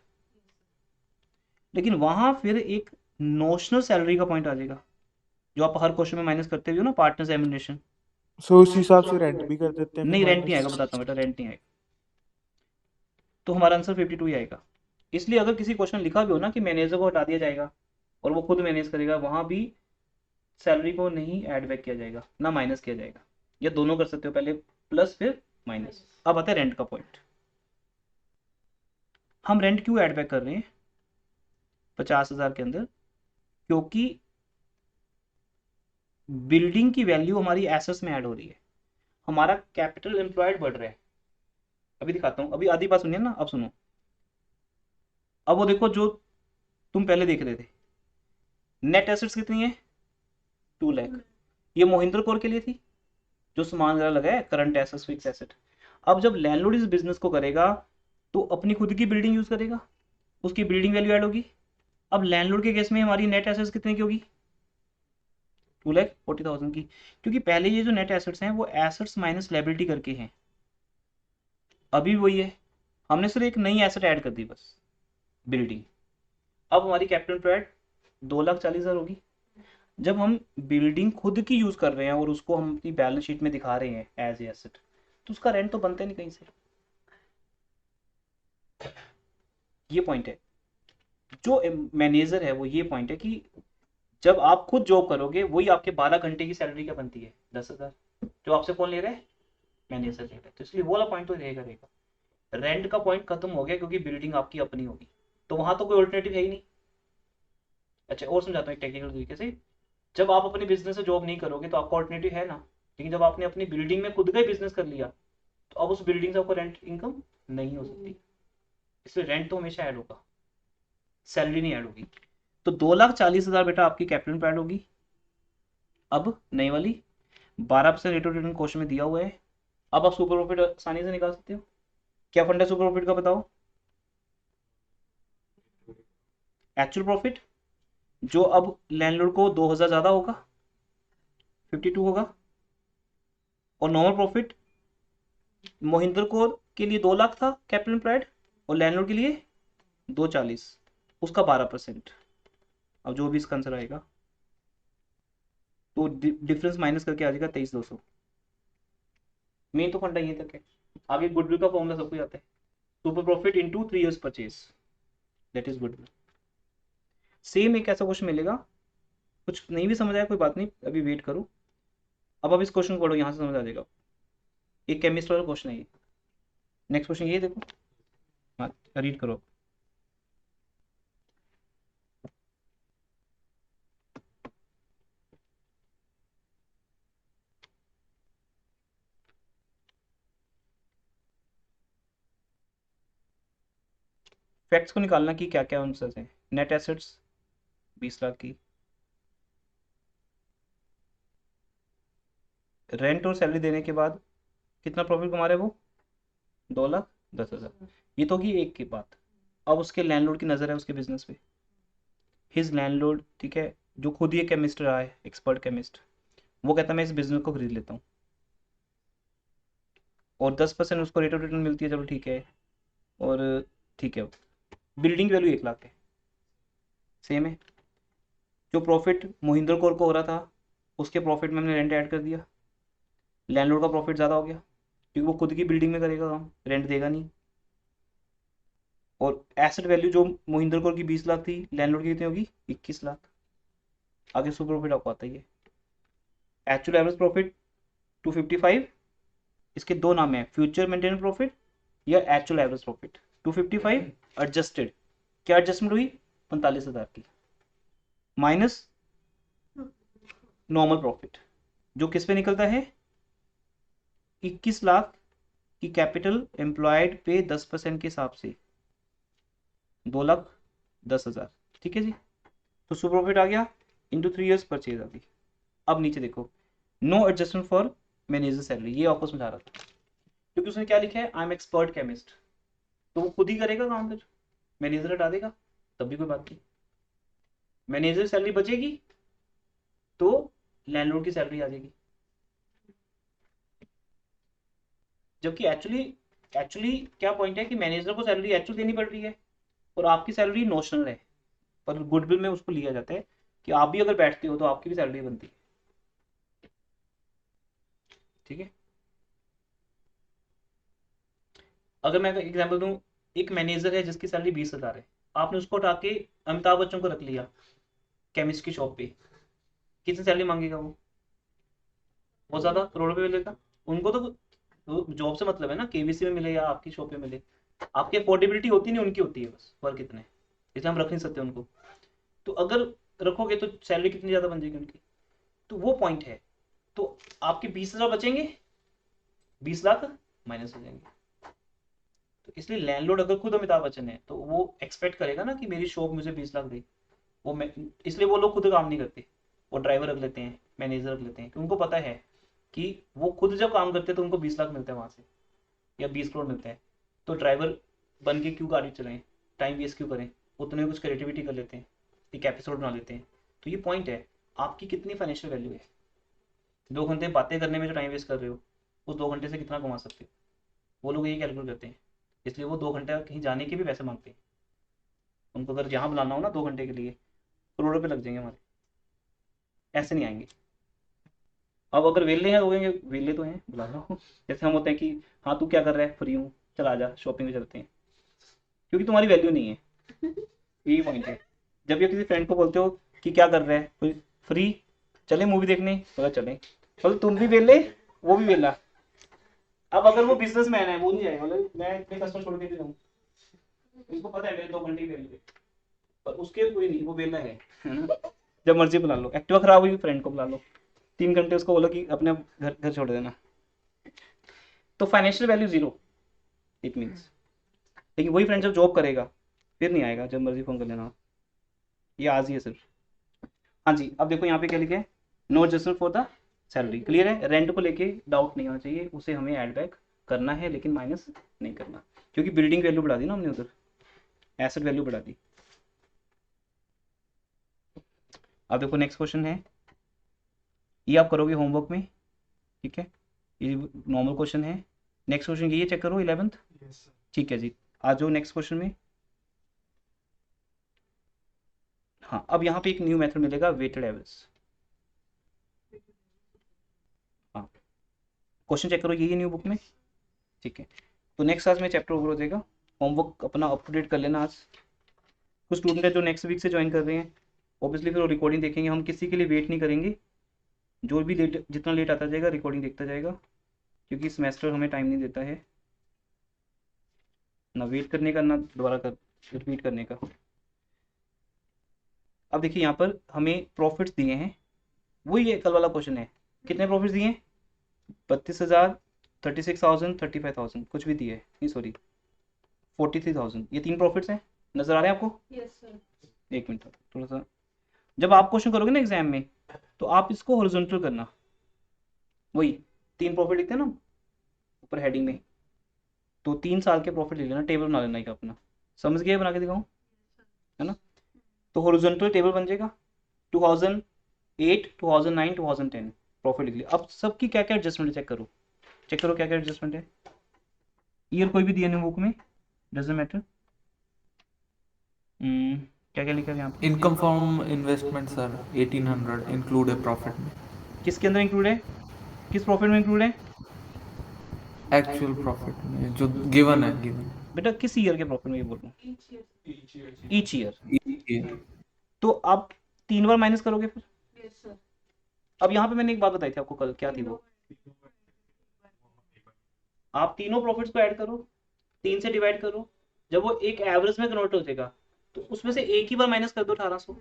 लेकिन वहां फिर एक नोशनल सैलरी का पॉइंट आ जाएगा जो आप हर क्वेश्चन में माइनस करते हुए हो ना, पार्टनर्स एलिमिनेशन। सो उस हिसाब से रेंट भी कर देते हैं नहीं, फिर रेंट नहीं आएगा, माइनस। बताता हूँ बेटा, रेंट नहीं आएगा। तो हमारा आंसर 52 ही आएगा। इसलिए अगर किसी क्वेश्चन लिखा भी हो ना कि मैनेजर को हटा दिया जाएगा और वो खुद मैनेज करेगा, वहां भी सैलरी को नहीं ऐड बैक किया जाएगा ना माइनस किया जाएगा, या दोनों कर सकते हो, पहले प्लस फिर माइनस। अब आता है रेंट का पॉइंट। हम रेंट क्यों ऐड बैक कर रहे हैं 50,000 के अंदर? क्योंकि बिल्डिंग की वैल्यू हमारी एसेट्स में ऐड हो रही है, हमारा कैपिटल एम्प्लॉयड बढ़ रहा है। अभी दिखाता हूं, अभी आधी बात सुनिए ना, अब सुनो। अब वो देखो जो तुम पहले देख रहे थे, नेट एसेट्स कितनी है 2 लाख, ये मोहिंद्र कौर के लिए थी जो सामान वगैरह लगा है, करंट एसेट्स फिक्स एसेट। अब जब लैंडलॉर्ड इस बिजनेस को करेगा तो अपनी खुद की बिल्डिंग यूज करेगा, उसकी बिल्डिंग वैल्यू ऐड होगी। अब लैंडलॉर्ड के केस में हमारी नेट एसेट्स कितने की होगी 2,40,000 की, क्योंकि पहले ये जो नेट एसेट्स हैं वो एसेट्स माइनस लायबिलिटी करके हैं, अभी वही है, हमने सिर्फ एक नई एसेट ऐड कर दी बस, बिल्डिंग। अब हमारी कैपिटल एम्प्लॉयड 2,40,000 होगी। जब हम बिल्डिंग खुद की यूज कर रहे हैं और उसको हम अपनी बैलेंस शीट में दिखा रहे हैं एज ए एसेट, तो उसका रेंट तो बनता नहीं कहीं से। ये पॉइंट है, जो मैनेजर है वो ये पॉइंट है कि जब आप खुद जॉब करोगे वही आपके 12 घंटे की सैलरी क्या बनती है 10,000, जो आपसे कौन ले रहा है मैनेजर ले रहा है। तो इसलिए वो वाला पॉइंट तो रहेगा। रेंट का पॉइंट खत्म हो गया क्योंकि बिल्डिंग आपकी अपनी होगी, तो वहां तो कोई ऑल्टरनेटिव है ही नहीं। अच्छा और समझाता हूँ एक टेक्निकल तरीके से, जब आप अपने बिजनेस से जॉब नहीं करोगे तो आपका ऑल्टरनेटिव है ना, लेकिन जब आपने अपनी बिल्डिंग में खुद का ही बिजनेस कर लिया तो अब उस बिल्डिंग से आपको रेंट इनकम नहीं हो सकती, इसलिए रेंट तो हमेशा ऐड होगा, सैलरी नहीं ऐड होगी। तो 2,40,000 बेटा आपकी कैपिटल एम्प्लॉयड होगी। अब नई वाली 12% रेट ऑफ रिटर्न क्वेश्चन में दिया हुआ है। अब आप सुपर प्रॉफिट आसानी से निकाल सकते हो। क्या फंड है सुपर प्रॉफिट का बताओ? एक्चुअल प्रॉफिट, जो अब लैंडलॉर्ड को 2,000 ज्यादा होगा 52 होगा, और नॉर्मल प्रॉफिट मोहिंदर कौर के लिए 2 लाख था कैपिटल एम्प्लॉयड और लैंडलॉर्ड के लिए 2,40, उसका 12%। अब जो भी इसका आंसर आएगा तो डिफरेंस माइनस करके आ जाएगा 23,200। मेन तो फंडा यहीं तक है, आगे गुडविल का फॉर्मूला सबको आता है, super profit into 3 years purchase, that is goodwill. Same एक ऐसा क्वेश्चन मिलेगा, कुछ नहीं भी समझ आया कोई बात नहीं, अभी वेट करो। अब आप इस क्वेश्चन को पढ़ो, यहाँ से समझ आ जाएगा, एक केमिस्ट वाला क्वेश्चन है ये। नेक्स्ट क्वेश्चन ये देखो, हाँ रीड करो। फैक्ट्स को निकालना कि क्या क्या आंसर्स हैं। नेट एसेट्स 20 लाख की, रेंट और सैलरी देने के बाद कितना प्रॉफिट कमा रहे हैं वो 2,10,000। ये तो होगी एक की बात। अब उसके लैंडलॉर्ड की नज़र है उसके बिजनेस पे, हिज लैंडलॉर्ड, ठीक है, जो खुद ही एक केमिस्ट रहा है, एक्सपर्ट केमिस्ट, वो कहता है मैं इस बिजनेस को खरीद लेता हूँ और 10% उसको रेट ऑफ रिटर्न मिलती है, चलो ठीक है, और ठीक है, बिल्डिंग वैल्यू 1 लाख है, सेम है। जो प्रॉफिट मोहिंदर कौर को हो रहा था उसके प्रॉफिट में हमने रेंट ऐड कर दिया, लैंडलॉर्ड का प्रॉफिट ज़्यादा हो गया क्योंकि वो खुद की बिल्डिंग में करेगा काम, रेंट देगा नहीं। और एसेट वैल्यू जो मोहिंदर कौर की 20 लाख थी, लैंडलॉर्ड की कितनी होगी 21 लाख। आगे सुपर प्रॉफिट आपको आता ही है। एक्चुअल एवरेज प्रॉफिट 255, इसके दो नाम है, फ्यूचर मेंटेनेंस प्रॉफिट या एक्चुअल एवरेज प्रॉफिट। 255 एडजस्टेड, क्या एडजस्टमेंट हुई 45,000 की, माइनस नॉर्मल प्रॉफिट जो किस पे निकलता है 21 लाख की कैपिटल एम्प्लॉयड पे 10% के हिसाब से 2,10,000, ठीक है जी। तो सुपर प्रॉफिट आ गया इंटू 3 इयर्स परचेज आ गई। अब नीचे देखो, no adjustment for manager salary, ये आपको समझा रहा था क्योंकि उसने क्या लिखा है, आई एम एक्सपर्ट केमिस्ट, तो वो खुद ही करेगा काम, फिर मैनेजर हटा देगा तब भी कोई बात नहीं, मैनेजर सैलरी बचेगी तो लैंडलॉर्ड की सैलरी आ जाएगी। जबकि एक्चुअली क्या पॉइंट है कि मैनेजर को सैलरी एक्चुअल देनी पड़ रही है और आपकी सैलरी नोशनल है, पर गुडविल में उसको लिया जाता है कि आप भी अगर बैठते हो तो आपकी भी सैलरी बनती है। ठीक है। अगर मैं एग्जांपल दूं, एक मैनेजर है जिसकी सैलरी 20,000 है, आपने उसको उठा के अमिताभ बच्चन को रख लिया केमिस्ट की शॉप पे, कितनी सैलरी मांगेगा वो? बहुत ज्यादा, करोड़ों पे मिलेगा। उनको तो जॉब से मतलब है ना, केबीसी में मिले या आपकी शॉप पे मिले, आपकी अफोर्डेबिलिटी होती नहीं, उनकी होती है बस, फर्क इतना है, इसलिए हम रख नहीं सकते उनको। तो अगर रखोगे तो सैलरी कितनी ज्यादा बन जाएगी उनकी, तो वो पॉइंट है। तो आपके 20,000 बचेंगे, 20 लाख माइनस हो जाएंगे। तो इसलिए लैंडलॉर्ड अगर खुद अमिताभ बच्चन है तो वो एक्सपेक्ट करेगा ना कि मेरी शॉप मुझे 20 लाख दे। वो मैं, इसलिए वो लोग खुद काम नहीं करते, वो ड्राइवर रख लेते हैं, मैनेजर रख लेते हैं, क्योंकि उनको पता है कि वो खुद जब काम करते हैं तो उनको 20 लाख मिलते हैं वहां से, या 20 करोड़ मिलते हैं। तो ड्राइवर बन के क्यों गाड़ी चलाएं, टाइम वेस्ट क्यों करें, उतने कुछ क्रिएटिविटी कर लेते हैं, एक एपिसोड बना लेते हैं। तो ये पॉइंट है, आपकी कितनी फाइनेंशियल वैल्यू है। 2 घंटे बातें करने में जो टाइम वेस्ट कर रहे हो, उस 2 घंटे से कितना कमा सकते हो, वो लोग यही कैलकुलेट करते हैं। इसलिए वो 2 घंटे कहीं जाने के भी पैसे मांगते हैं। उनको अगर यहाँ बुलाना हो ना 2 घंटे के लिए, करोड़ों रुपये लग जाएंगे हमारे, ऐसे नहीं आएंगे। अब अगर वेले हैं, होंगे वेले तो हैं, बुला लो। जैसे हम होते हैं कि हाँ तू क्या कर रहा है, फ्री हूँ, चल आ जा शॉपिंग में चलते हैं, क्योंकि तुम्हारी वैल्यू नहीं है। यही पॉइंट है। जब ये किसी फ्रेंड को बोलते हो कि क्या कर रहा है, कोई फ्री, चले मूवी देखने, बोला चले, बोले तुम भी वेले, वो भी वेला। अब अगर वो बिजनेसमैन है, वो नहीं जाएगा, बोले मैं इतने कस्टमर छोड़ के भी जाऊँ, उसको पता है मेरे 2 घंटे वेले, पर उसके कोई नहीं, वो वेला है ना? जब मर्जी बुला लो, एक्टिवा खराब हुई फ्रेंड को बुला लो, 3 घंटे उसको बोलो कि अपने घर घर छोड़ देना। तो फाइनेंशियल वैल्यू 0 इट मीन्स। लेकिन वही फ्रेंड जब जॉब करेगा फिर नहीं आएगा, जब मर्जी फोन कर लेना। ये आज ही है सिर्फ। हाँ जी, अब देखो यहाँ पे क्या लिखे है, no adjustment for the salary. Clear है, रेंट को लेके डाउट नहीं होना चाहिए, उसे हमें ऐड बैक करना है लेकिन माइनस नहीं करना, क्योंकि बिल्डिंग वैल्यू बढ़ा दी ना हमने उधर, एसेट वैल्यू बढ़ा दी। अब देखो नेक्स्ट क्वेश्चन है, ये आप करोगे होमवर्क में, ठीक है, ये नॉर्मल क्वेश्चन है। नेक्स्ट क्वेश्चन ये चेक करो 11th, ठीक है जी। आ जाओ नेक्स्ट क्वेश्चन में। हाँ, अब यहाँ पे एक न्यू मेथड मिलेगा, वेटेड एवरेज। हाँ, क्वेश्चन चेक करो, ये न्यू बुक में, ठीक है। तो नेक्स्ट क्लास में चैप्टर ओवर हो जाएगा, होमवर्क अपना अप टू डेट कर लेना आज। कुछ स्टूडेंट है जो नेक्स्ट वीक से ज्वाइन कर रहे हैं, ऑब्वियसली फिर वो रिकॉर्डिंग देखेंगे, हम किसी के लिए वेट नहीं करेंगे, जो भी लेट, जितना लेट आता जाएगा रिकॉर्डिंग देखता जाएगा, क्योंकि सेमेस्टर हमें टाइम नहीं देता है ना वेट करने का, ना दोबारा कर रिपीट करने का। अब देखिए यहाँ पर हमें प्रॉफिट्स दिए हैं, वही है कल वाला क्वेश्चन है, कितने प्रॉफिट्स दिए हैं, 32,000, 36,000, 35,000, कुछ भी दिए नहीं, सॉरी 43,000, ये 3 प्रॉफिट्स हैं, नजर आ रहे हैं आपको? Yes sir. एक मिनट थोड़ा सा, जब आप क्वेश्चन करोगे ना एग्जाम में, तो आप इसको हॉरिजॉन्टल करना, वही 3 प्रॉफिट लिखते हैं ना ऊपर हेडिंग में, तो 3 साल के प्रॉफिट ले लेना, टेबल बना लेना एक अपना, समझ गए, बना के दिखाऊं, है ना? तो हॉरिजॉन्टल टेबल बन जाएगा, 2008, 2009, 2010 प्रॉफिट लिख लिया। अब सबकी क्या क्या एडजस्टमेंट चेक करो, चेक करो क्या क्या एडजस्टमेंट है। ईयर कोई भी दिया नहीं बुक में, डजंट मैटर। क्या क्या लिखा है यहाँ पे, income from investment sir 1800 include है प्रॉफिट में, किसके अंदर इंक्लूड है, किस प्रॉफिट में इंक्लूड है एक्चुअल प्रॉफिट में जो गिवन है, गिवन बेटा, किस ईयर के प्रॉफिट में ये बोल रहा हूँ, ईच ईयर। ईयर। तो आप 3 बार माइनस करोगे फिर। Yes sir. अब यहाँ पे मैंने एक बात बताई थी आपको कल, क्या थी वो, आप तीनों प्रॉफिट्स को ऐड करो, 3 से डिवाइड करो, जब वो एक एवरेज में कन्वर्ट हो जाएगा तो उसमें से एक ही बार माइनस कर दो 1800,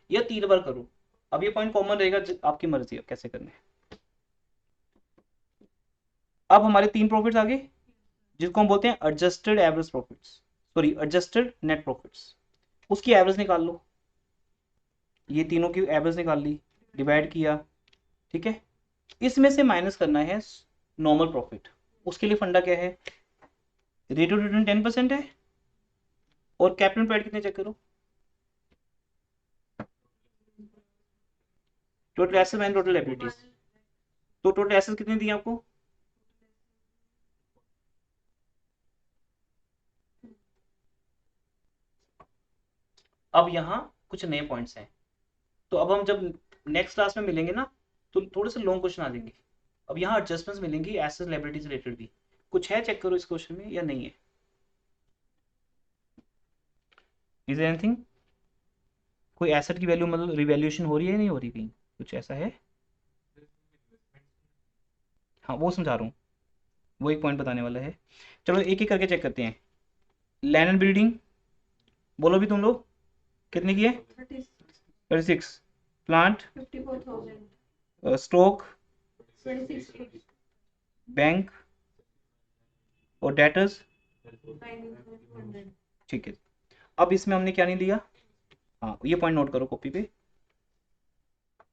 या 3 बार करो। अब ये पॉइंट कॉमन रहेगा, आपकी मर्जी है कैसे करना है। अब हमारे 3 प्रॉफिट्स आ गए, जिसको हम बोलते हैं adjusted average profits, sorry adjusted net profits. उसकी एवरेज निकाल लो, ये तीनों की एवरेज निकाल ली, डिवाइड किया, ठीक है। इसमें से माइनस करना है नॉर्मल प्रॉफिट। उसके लिए फंडा क्या है, रेट ऑफ रिटर्न 10% है, और कैपिटल एम्प्लॉयड कितने चेक करो, total asset and total liabilities. तो टोटल एसेट कितने दिए आपको, अब यहाँ कुछ नए पॉइंट्स हैं, तो अब हम जब नेक्स्ट क्लास में मिलेंगे ना, तो थोड़े से लॉन्ग क्वेश्चन आ जाएंगे। अब यहाँ एडजस्टमेंट्स मिलेंगी एसेट लायबिलिटी रिलेटेड भी। कुछ है चेक करो इस क्वेश्चन में या नहीं है? Is anything? कोई एसेट की वैल्यू मतलब रिवैल्यूएशन हो रही है नहीं हो रही कहीं, कुछ ऐसा है? हाँ वो समझा रहा हूँ, वो एक पॉइंट बताने वाला है। चलो एक एक करके चेक करते हैं। लैंड एंड बिल्डिंग बोलो भी तुम लोग, कितने की है? 36। प्लांट 54,000 स्टॉक 26 बैंक और डेटर्स, 900 ठीक है। अब इसमें हमने क्या नहीं लिया, हाँ ये पॉइंट नोट करो कॉपी पे,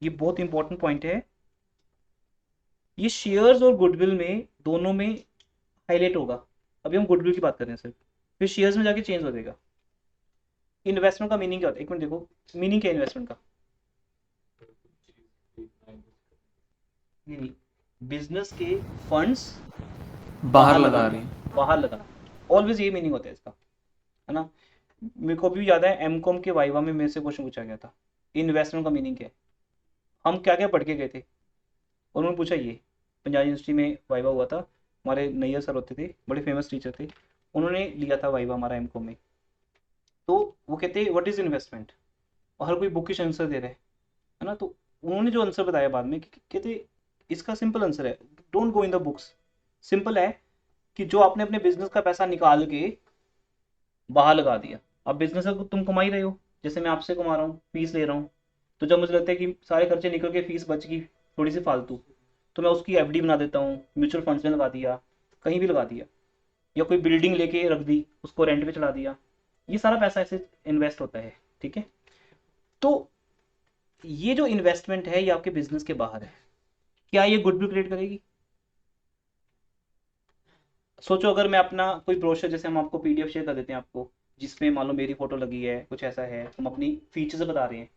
ये बहुत इंपॉर्टेंट पॉइंट है। ये शेयर्स और गुडविल में दोनों में हाईलाइट होगा। अभी हम गुडविल की बात कर रहे हैं सिर्फ, फिर शेयर्स में जाके चेंज हो जाएगा। इन्वेस्टमेंट का मीनिंग क्या होता है, एक मिनट देखो मीनिंग क्या है इन्वेस्टमेंट का। नहीं, बिजनेस के फंड्स बाहर लगा रही है। बाहर लगाना, ऑलवेज ये मीनिंग होता है इसका, है ना। मेरे को भी याद है एमकॉम के वाइवा में मेरे से क्वेश्चन पूछा गया था, इन्वेस्टमेंट का मीनिंग क्या है। हम क्या क्या पढ़ के गए थे और उन्होंने पूछा ये, पंजाब यूनिवर्सिटी में वाइवा हुआ था, हमारे नैयर सर होते थे, बड़े फेमस टीचर थे, उन्होंने लिया था वाइवा हमारा एमकॉम में। तो वो कहते व्हाट इज इन्वेस्टमेंट, और हर कोई बुकिश आंसर दे रहा है ना। तो उन्होंने जो आंसर बताया बाद में कहते इसका सिंपल आंसर है, don't go in the books. Simple है कि जो आपने अपने बिजनेस का पैसा निकाल के बाहर लगा दिया, अब बिजनेस है तुम कमा ही रहे हो, जैसे मैं आपसे कमा रहा हूँ, फीस ले रहा हूँ, तो जब मुझे लगता है कि सारे खर्चे निकल के फीस बच गई थोड़ी सी फालतू, तो मैं उसकी एफडी बना देता हूँ, म्यूचुअल फंड्स में लगा दिया, कहीं भी लगा दिया, या कोई बिल्डिंग लेके रख दी उसको रेंट पे चला दिया, ये सारा पैसा ऐसे इन्वेस्ट होता है, ठीक है। तो ये जो इन्वेस्टमेंट है ये आपके बिजनेस के बाहर है, क्या ये गुडविल क्रिएट करेगी? सोचो अगर मैं अपना कोई ब्रोशर, जैसे हम आपको पीडीएफ शेयर कर देते हैं आपको, जिसमें मान लो मेरी फोटो लगी है, कुछ ऐसा है, हम अपनी फीचर्स बता रहे हैं,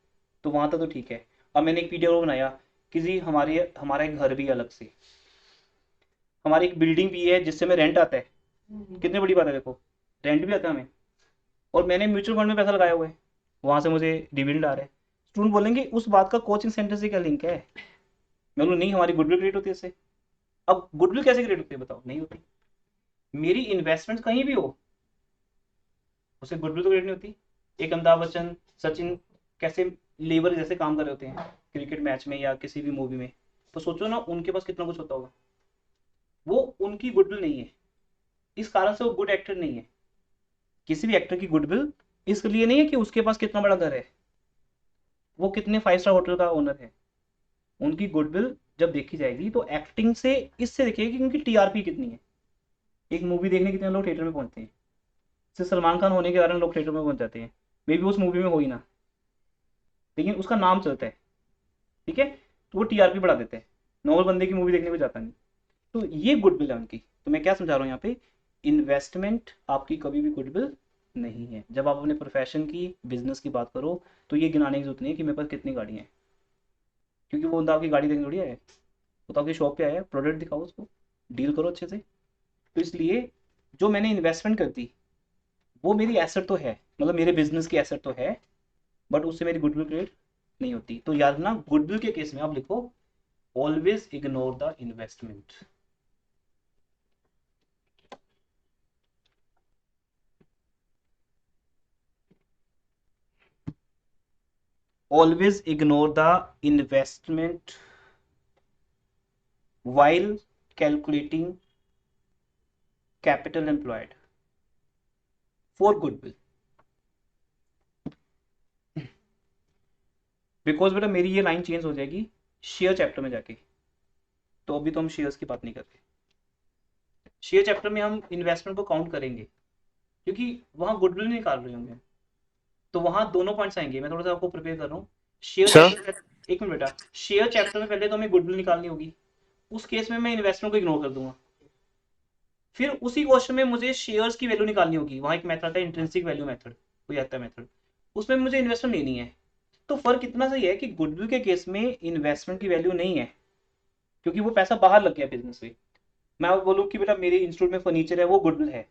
तो वहां तक तो ठीक है। अब मैंने एक पीडीएफ बनाया कि जी हमारा एक घर भी है अलग से, हमारी एक बिल्डिंग भी है जिससे हमें रेंट आता है, कितनी बड़ी बात है देखो, रेंट भी आता है हमें, और मैंने म्यूचुअल फंड में पैसा लगाया हुआ है, वहां से मुझे डिविडेंड आ रहा है। स्टूडेंट बोलेंगे उस बात का कोचिंग सेंटर से क्या लिंक है? मैं बोलूँ नहीं, हमारी गुडविल क्रिएट होती है इससे। अब गुडविल कैसे क्रिएट होती है बताओ? नहीं होती। मेरी इन्वेस्टमेंट कहीं भी हो उसे गुडविल तो क्रिएट नहीं होती। एक अमिताभ बच्चन, सचिन कैसे लेबर जैसे काम कर रहे होते हैं क्रिकेट मैच में या किसी भी मूवी में, तो सोचो ना उनके पास कितना कुछ होता होगा, वो उनकी गुडविल नहीं है, इस कारण से वो गुड एक्टर नहीं है। किसी भी एक्टर की गुडविल इसलिए नहीं है कि उसके पास कितना बड़ा घर है, वो कितने 5 स्टार होटल का ओनर है। उनकी गुडविल जब देखी जाएगी तो एक्टिंग से इससे देखेगी कि उनकी टीआरपी कितनी है। एक मूवी देखने कितने लोग थिएटर में पहुंचते हैं, सिर्फ सलमान खान होने के कारण लोग थिएटर में पहुंच जाते हैं, मे बी उस मूवी में हो ही ना, लेकिन उसका नाम चलता है, ठीक है, तो वो टीआरपी बढ़ा देते हैं, नॉर्मल बंदे की मूवी देखने को जाता नहीं। तो ये गुडविल है उनकी। तो मैं क्या समझा रहा हूँ यहाँ पे, इन्वेस्टमेंट आपकी कभी भी गुडविल नहीं है। जब आप अपने प्रोफेशन की, बिजनेस की बात करो तो ये गिनाने की जरूरत नहीं है कि मेरे पास कितनी गाड़ियाँ हैं, क्योंकि वो बंदा आपकी गाड़ी देखने थोड़ी आया है, वो तो आपकी शॉप पे आया है, प्रोडक्ट दिखाओ उसको, डील करो अच्छे से। तो इसलिए जो मैंने इन्वेस्टमेंट कर दी वो मेरी एसेट तो है, मतलब मेरे बिजनेस की एसेट तो है, बट उससे मेरी गुडविल क्रिएट नहीं होती। तो याद ना, गुडविल के केस में आप लिखो always ignore the investment. Always ignore the investment while calculating capital employed for goodwill, because बेटा मेरी ये लाइन चेंज हो जाएगी शेयर चैप्टर में जाके। तो अभी तो हम शेयर्स की बात नहीं कर रहे, शेयर चैप्टर में हम इन्वेस्टमेंट को काउंट करेंगे क्योंकि वहां गुडविल नहीं निकाल रहे होंगे, तो वहां दोनों पॉइंट्स आएंगे। मैं थोड़ा सा आपको प्रिपेयर कर रहा हूँ शेयर। एक मिनट बेटा, शेयर चैप्टर में पहले तो हमें गुडविल निकालनी होगी, उस केस में मैं इन्वेस्टमेंट को इग्नोर कर दूंगा। फिर उसी क्वेश्चन में मुझे शेयर्स की वैल्यू निकालनी होगी, वहां एक मेथड है इंट्रिंसिक वैल्यू मेथड, कोई आता है मेथड, उसमें मुझे इन्वेस्टमेंट लेनी है। तो फर्क इतना सही है कि गुडविल के केस में इन्वेस्टमेंट की वैल्यू नहीं है, क्योंकि वो पैसा बाहर लग गया बिजनेस में। मैं बोलूँ कि बेटा मेरे इंस्टीट्यूट में फर्नीचर है, वो गुडविल है,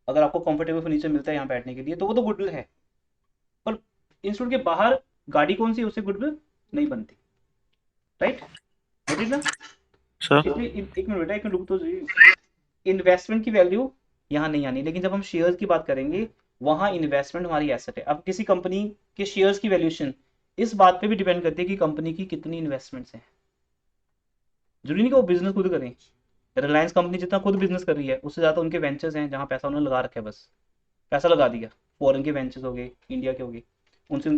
अगर आपको कंफर्टेबल फर्नीचर मिलता है यहाँ बैठने के लिए तो वो तो गुडविल है, पर इंस्टीट्यूट के बाहर गाड़ी कौन सी, उससे गुडविल नहीं बनती, राइट? ना सर इसलिए एक मिनट बेटा, एक मिनट रुक तो जी। इन्वेस्टमेंट की वैल्यू यहाँ नहीं आनी, लेकिन जब हम शेयर्स की बात करेंगे वहां इन्वेस्टमेंट हमारी एसेट है। अब किसी कंपनी के शेयर्स की वैल्यूएशन इस बात पे भी डिपेंड करती है कि कंपनी की कितनी इन्वेस्टमेंट्स हैं। जरूरी नहीं कि वो बिजनेस खुद करें। रिलायंस कंपनी जितना खुद बिजनेस कर रही है उससे ज्यादा उनके वेंचर्स हैं जहां पैसा उन्होंने लगा रखा है, बस पैसा लगा दिया। फॉरेन के वेंचर्स हो गए, इंडिया के हो गए, उनसे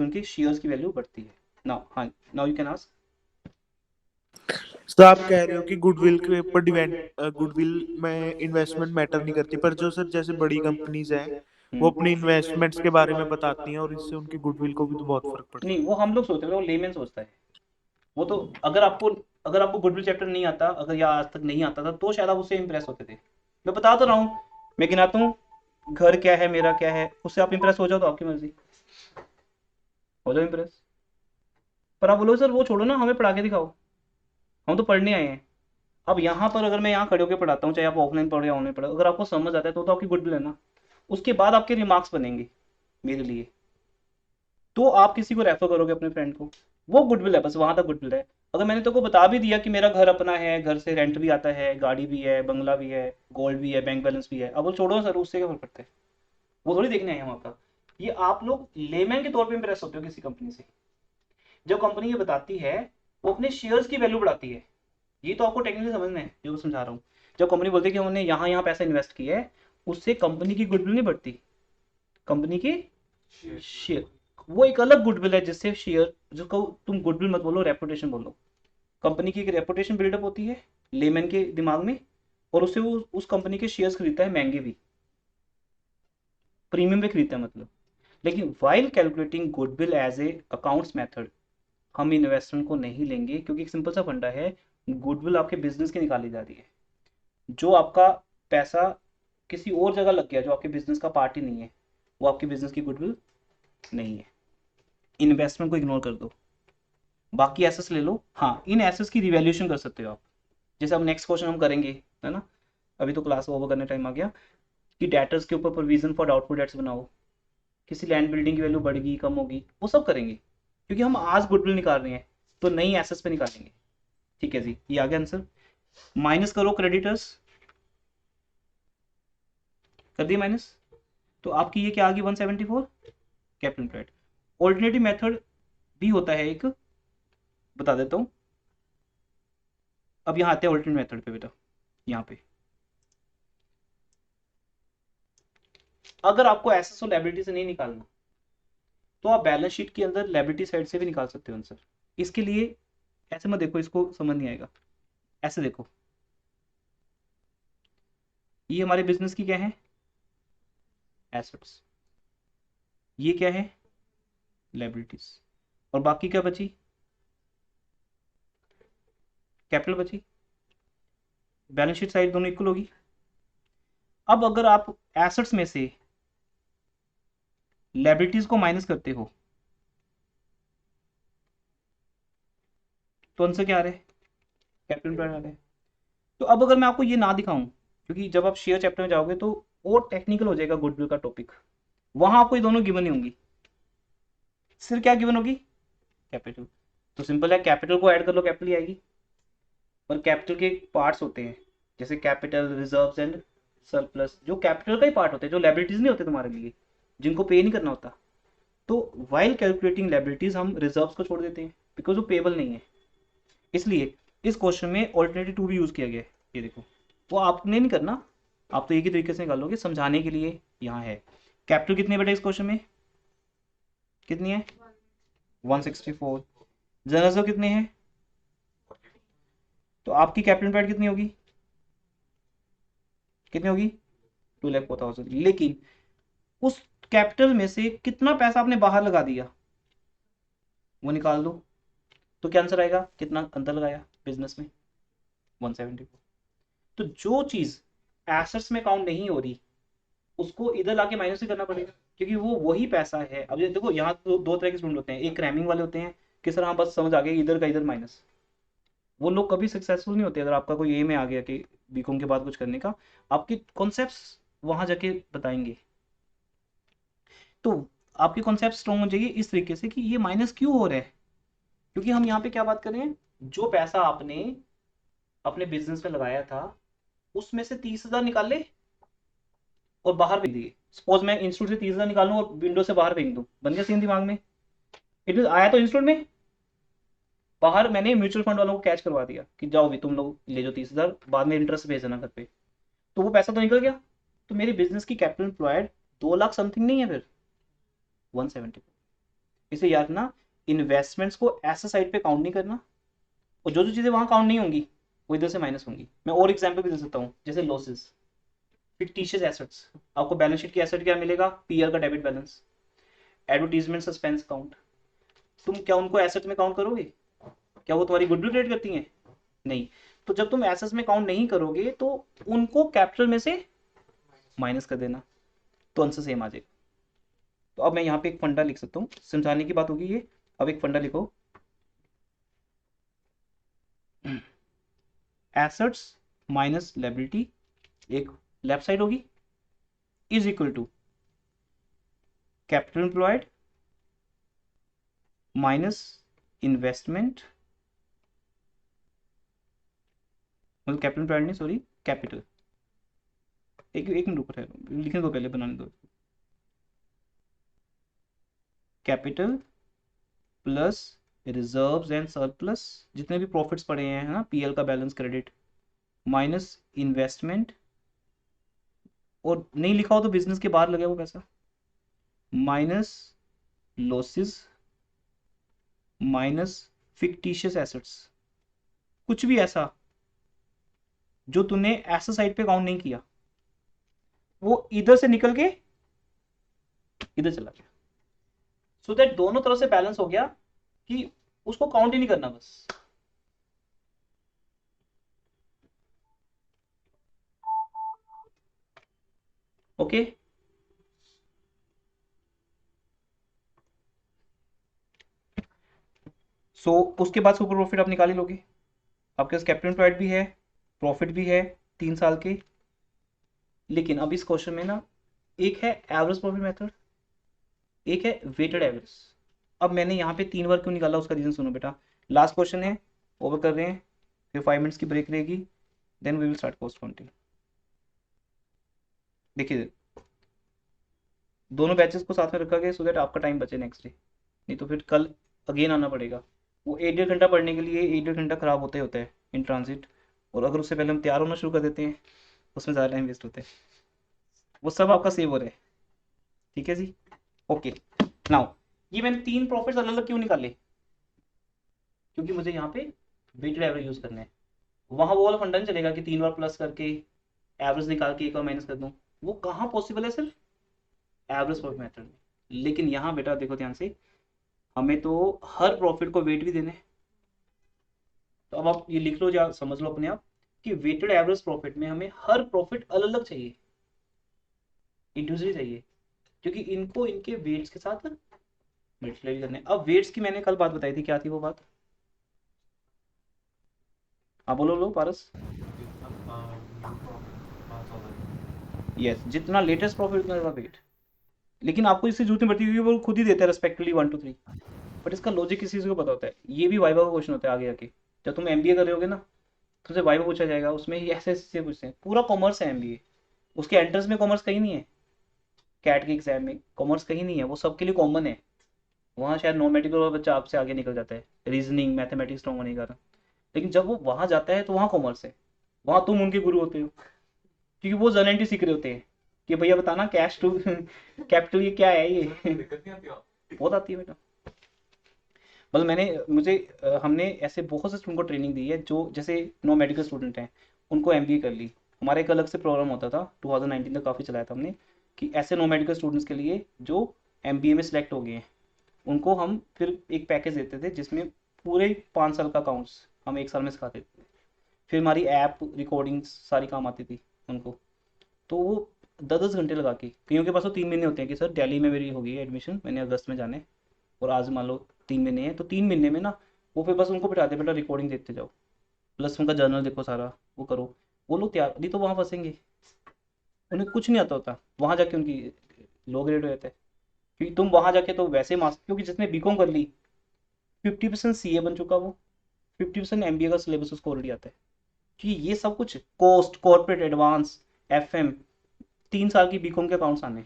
उनकी शेयर्स की वैल्यू बढ़ती है। नाउ हाँ, now you can ask. Sir आप कह रहे हो कि गुडविल के ऊपर डिपेंड, गुडविल में इन्वेस्टमेंट मैटर नहीं करती, पर जो सर जैसे बड़ी कंपनीज हैं वो अपनी इन्वेस्टमेंट्स के बारे में बताती हैं और इससे उनकी गुडविल को भी तो बहुत फर्क पड़ता नहीं, वो हम लोग सोचते हैं, वो लेमैन सोचता है। वो तो अगर आपको गुडविल चैप्टर नहीं आता, अगर या आज तक नहीं आता था, तो शायद आप उससे इंप्रेस होते थे। मैं बता तो रहा हूँ, मैं गिनाता हूँ, घर क्या है, मेरा क्या है, उससे आप इंप्रेस हो जाओ तो आपकी मर्जी, हो जाओ इंप्रेस। पर आप बोलो सर वो छोड़ो ना, हमें पढ़ा के दिखाओ, हम तो पढ़ने आए हैं। अब यहाँ पर अगर मैं यहाँ खड़े होकर पढ़ाता हूँ, चाहे आप ऑफलाइन पढ़ो या ऑनलाइन पढ़ो, अगर आपको समझ आता है तो आपकी गुडविल है ना। उसके बाद आपके रिमार्क्स बनेंगे मेरे लिए, तो आप किसी को रेफर करोगे अपने फ्रेंड को, वो गुडविल है, बस वहां तक गुडविल है। अगर मैंने तो को बता भी दिया कि मेरा घर अपना है, घर से रेंट भी आता है, गाड़ी भी है, बंगला भी है, गोल्ड भी है, बैंक बैलेंस भी है, अब वो छोड़ो सर, उससे क्या फर्क पड़ता है, वो थोड़ी देखने आए हैं वहां का। ये आप लोग लेमैन के तौर पे इंप्रेस होते हो किसी कंपनी से। जो कंपनी ये बताती है वो अपने शेयर्स की वैल्यू बढ़ाती है, ये तो आपको टेक्निकली समझना है जो मैं समझा रहा हूँ। जब कंपनी बोलती है कि हमने यहाँ यहाँ पैसा इन्वेस्ट किया है, उससे कंपनी की गुडविल नहीं बढ़ती, कंपनी की शेयर, वो एक अलग गुडविल है जिससे शेयर, जो तुम गुडविल मत बोलो, रेपुटेशन बोलो। कंपनी की एक रेपुटेशन बिल्डअप होती है लेमैन के दिमाग में, और उससे वो उस कंपनी के शेयर्स खरीदता है, महंगे भी, प्रीमियम पे खरीदता है मतलब। लेकिन while calculating goodwill as a accounts method, हम इन्वेस्टमेंट को नहीं लेंगे, क्योंकि एक सिंपल सा फंडा है, गुडविल आपके बिजनेस की निकाली जा रही है। जो आपका पैसा किसी और जगह लग गया जो आपके बिजनेस का पार्ट ही नहीं है, वो आपकी बिजनेस की गुडविल नहीं है। इन्वेस्टमेंट को इग्नोर कर दो, बाकी एसेट्स ले लो। हाँ, इन एसेट्स की रिवैल्यूएशन कर सकते हो आप, जैसे अब नेक्स्ट क्वेश्चन हम करेंगे, है ना। अभी तो क्लास ओवर करने टाइम आ गया, कि डेटर्स के ऊपर प्रोविजन फॉर डाउटफुल डेट्स बनाओ, किसी लैंड बिल्डिंग की वैल्यू बढ़ेगी कम होगी, वो सब करेंगे, क्योंकि हम आज गुडविल निकाल रहे हैं तो नई एसेट्स पे निकालेंगे। ठीक है जी, ये आ गया आंसर। माइनस करो क्रेडिटर्स, कर दिए माइनस, तो आपकी ये क्या आ गई 174 कैपिटल एम्प्लॉयड। ऑल्टरनेटिव मेथड भी होता है एक, बता देता हूँ। अब यहाँ आते हैं ऑल्टरनेटिव मेथड पे बेटा। यहाँ पे अगर आपको एसेट्स और लायबिलिटी से नहीं निकालना, तो आप बैलेंस शीट के अंदर लायबिलिटी साइड से भी निकाल सकते हो आंसर। इसके लिए ऐसे मत देखो, इसको समझ नहीं आएगा, ऐसे देखो। ये हमारे बिजनेस की क्या है, एसेट्स, ये क्या है, लायबिलिटीज, और बाकी क्या बची, कैपिटल बची। बैलेंस शीट साइड दोनों इक्वल होगी। अब अगर आप एसेट्स में से लायबिलिटीज को माइनस करते हो तो आंसर क्या आ रहा है, कैपिटल एम्प्लॉयड आ रहा है। तो अब अगर मैं आपको ये ना दिखाऊं, क्योंकि जब आप शेयर चैप्टर में जाओगे तो और टेक्निकल हो जाएगा गुडविल का टॉपिक, वहां आपको ये दोनों गिवन नहीं होंगी, सिर्फ क्या गिवन होगी, कैपिटल। तो सिंपल है, कैपिटल को ऐड कर लो, कैपिटल ही आएगी। पर कैपिटल के पार्ट्स होते हैं, जैसे कैपिटल, रिजर्व्स एंड सरप्लस, जो कैपिटल का ही पार्ट होते हैं, जो लायबिलिटीज नहीं होते तुम्हारे लिए, जिनको पे नहीं करना होता। तो वाइल कैलकुलेटिंग लायबिलिटीज हम रिजर्व्स को छोड़ देते हैं, बिकॉज वो पेबल नहीं है। इसलिए इस क्वेश्चन में ऑल्टरनेटिव टू भी यूज किया गया है, ये देखो। वो आपने नहीं करना, आप तो एक ही तरीके से निकाल लोगे, समझाने के लिए यहाँ है। कैपिटल कितनी है बेटा इस क्वेश्चन में, कितनी है, 164। जनरल कितने हैं, तो आपकी कैपिटल एम्प्लॉयड कितनी होगी, कितनी होगी, 2,04,000। लेकिन उस कैपिटल में से कितना पैसा आपने बाहर लगा दिया, वो निकाल दो, तो क्या आंसर आएगा, कितना अंतर लगाया बिजनेस में, 174। तो जो चीज एसेट्स में काउंट नहीं हो रही उसको इधर लाके माइनस ही करना पड़ेगा, क्योंकि वो वही पैसा है। अब ये देखो, यहाँ तो दो तरह के स्टूडेंट होते हैं, एक क्रैमिंग वाले होते हैं, किस तरह बस समझ आ गया इधर का इधर माइनस, वो लोग कभी सक्सेसफुल नहीं होते। अगर आपका कोई एम में आ गया कि बीकॉम के बाद कुछ करने का, आपके कॉन्सेप्ट्स वहां जाके बताएंगे। तो आपके कॉन्सेप्ट स्ट्रॉन्ग हो जाइए इस तरीके से कि ये माइनस क्यों हो रहा है, क्योंकि हम यहाँ पे क्या बात कर रहे हैं, जो पैसा आपने अपने बिजनेस में लगाया था, उसमें से 30,000 निकाल ले और बाहर फेंक दिए। सपोज मैं इंस्टीट्यूट से 30,000 निकालूं और विंडो से बाहर फेंक दूं, बन गया सीन दिमाग में। इट मीन आया तो इंस्टीट्यूट में, बाहर मैंने म्यूचुअल फंड वालों को कैच करवा दिया कि जाओ भी तुम लोग ले जाओ 30,000, बाद में इंटरेस्ट भेज देना घर पे। तो वो पैसा तो निकल गया। तो मेरे बिजनेस की कैपिटल एम्प्लॉयड 2 लाख समथिंग नहीं है, फिर 170। इसे याद रखना, इन्वेस्टमेंट्स को ऐसा साइड पे काउंट नहीं करना, और जो जो चीजें वहां काउंट नहीं होंगी वो इधर से माइनस होंगी। मैं और एग्जांपल भी दे सकता हूँ, जैसे लॉसेस, फिक्टिशियस एसेट्स। आपको बैलेंस शीट की एसेट क्या मिलेगा? पीएल का debit balance. Advertisement suspense count, तुम क्या उनको एसेट में काउंट करोगे? क्या वो तुम्हारी गुडविल क्रिएट करती हैं? नहीं। तो जब तुम एसेट्स में काउंट नहीं करोगे तो उनको कैपिटल में से माइनस कर देना, तो आंसर सेम आ जाएगा। तो अब मैं यहाँ पे एक फंडा लिख सकता हूँ, समझाने की बात होगी ये। अब एक फंडा लिखो, एसेट्स माइनस लायबिलिटी, एक लेफ्ट साइड होगी, is equal to capital employed minus investment, मतलब कैपिटल एम्प्लॉयड नहीं, सॉरी, कैपिटल। एक एक मिनट ऊपर है, लिखने दो, पहले बनाने दो। Capital plus reserves and surplus, जितने भी प्रॉफिट्स पड़े हैं, है ना, पीएल का बैलेंस क्रेडिट, माइनस इन्वेस्टमेंट, और नहीं लिखा हो तो बिजनेस के बाहर लगे वो पैसा, minus losses, minus fictitious assets. कुछ भी ऐसा जो तूने ऐसा साइड पे काउंट नहीं किया, वो इधर से निकल के इधर चला गया, सो दैट दोनों तरफ से बैलेंस हो गया कि उसको काउंट ही नहीं करना बस। ओके, सो उसके बाद सुपर प्रॉफिट आप निकाल ही लोगे। आपके पास कैपिटल एम्प्लॉयड भी है, प्रॉफिट भी है 3 साल के। लेकिन अब इस क्वेश्चन में ना, एक है एवरेज प्रॉफिट मेथड, एक है वेटेड एवरेज। अब मैंने यहाँ पे 3 बार क्यों निकाला, उसका रीजन सुनो बेटा। लास्ट क्वेश्चन है, ओवर कर रहे हैं, फिर 5 मिनट्स की ब्रेक रहेगी, then we will start post counting. देखिए, दोनों बैचेस को साथ में रखा गया सो दैट आपका टाइम बचे नेक्स्ट डे, नहीं तो फिर कल अगेन आना पड़ेगा। वो 1-1.5 घंटा पढ़ने के लिए 1-1.5 घंटा खराब होते होता है इन ट्रांजिट, और अगर उससे पहले हम तैयार होना शुरू कर देते हैं उसमें ज़्यादा टाइम वेस्ट होता है। वो सब आपका सेव हो रहा है, ठीक है जी। ओके, नाउ ये मैंने 3 प्रॉफिट्स अलग अलग क्यों निकाले? क्योंकि मुझे यहाँ पे वेटेड एवरेज यूज करना है। वहां वो वाला फंडा नहीं चलेगा कि 3 बार प्लस करके एवरेज निकाल के एक बार माइनस कर दूं। वो कहाँ पॉसिबल है? सिर्फ एवरेज प्रॉफिट मेथड में। लेकिन यहाँ बेटा देखो ध्यान से, हमें तो हर प्रॉफिट को वेट भी देने। तो अब आप ये लिख लो या समझ लो अपने आप कि वेटेड एवरेज प्रॉफिट में हमें हर प्रॉफिट अलग अलग चाहिए, इंडिविजुअली चाहिए, क्योंकि इनको इनके वेट्स के साथ मल्टीप्लाई करने। अब वेट्स की मैंने कल बात बताई थी, क्या थी वो बात? हाँ बोलो लो पारस। यस, जितना लेटेस्ट प्रॉफिट उतना ज़्यादा वेट। लेकिन आपको इससे जरूरत नहीं पड़ती क्योंकि वो खुद ही देते हैं रेस्पेक्टिवली 1 2 3। बट इसका लॉजिक किसी को पता होता है। ये भी वाइवा का क्वेश्चन होता है आगे आके, जब तुम एमबीए कर रहे होगे ना, तुमसे वाइवा पूछा जाएगा, उसमें ही ऐसे ऐसे पूछते हैं। पूरा कॉमर्स है एमबीए, उसके एंट्रेंस में कॉमर्स कहीं नहीं है, कैट के एग्जाम में कॉमर्स कहीं नहीं है, वो सबके लिए कॉमन है। वहाँ शायद नॉन मेडिकल वाला बच्चा आपसे आगे निकल जाता है रीजनिंग मैथमेटिक्स स्ट्रॉन्ग होने के कारण, लेकिन जब वो वहाँ जाता है तो वहाँ कॉमर्स है, वहाँ तुम उनके गुरु होते हो, क्योंकि वो जनरल सीख रहे होते हैं कि भैया बताना कैश टू कैपिटल ये क्या है, ये दिक्कत नहीं आती आपको? बहुत आती है बेटा। बस मुझे हमने ऐसे बहुत से स्टूडेंट को ट्रेनिंग दी है जो जैसे नो मेडिकल स्टूडेंट हैं, उनको एमबीए कर ली। हमारा एक अलग से प्रोग्राम होता था 2019 तक, काफ़ी चलाया था हमने, कि ऐसे नो मेडिकल स्टूडेंट्स के लिए जो एमबीए में सिलेक्ट हो गए हैं, उनको हम फिर एक पैकेज देते थे जिसमें पूरे 5 साल का अकाउंट्स हम 1 साल में सिखाते थे। फिर हमारी ऐप रिकॉर्डिंग्स सारी काम आती थी उनको। तो वो 10-10 घंटे लगा के, कईयों के पास तो 3 महीने होते हैं कि सर दिल्ली में मेरी हो गई है एडमिशन, मैंने अगस्त में जाना है, और आज मान लो 3 महीने हैं, तो 3 महीने में ना वो फिर बस उनको बिठाते बेटा रिकॉर्डिंग देखते जाओ, प्लस उनका जर्नल देखो सारा, वो करो। वो लोग तैयार नहीं तो वहाँ फंसेंगे, उन्हें कुछ नहीं आता होता, वहाँ जाके उनकी लो ग्रेड हो जाता है। क्योंकि तुम वहाँ जाके तो वैसे मास्टर, क्योंकि जिसने बीकॉम कर ली 50% सीए बन चुका, वो 50% एमबीए का सिलेबस उसको ऑलरेडी आता है, कि ये सब कुछ कॉस्ट, कॉर्पोरेट, एडवांस, एफएम, 3 साल की बीकॉम के अकाउंट्स आने।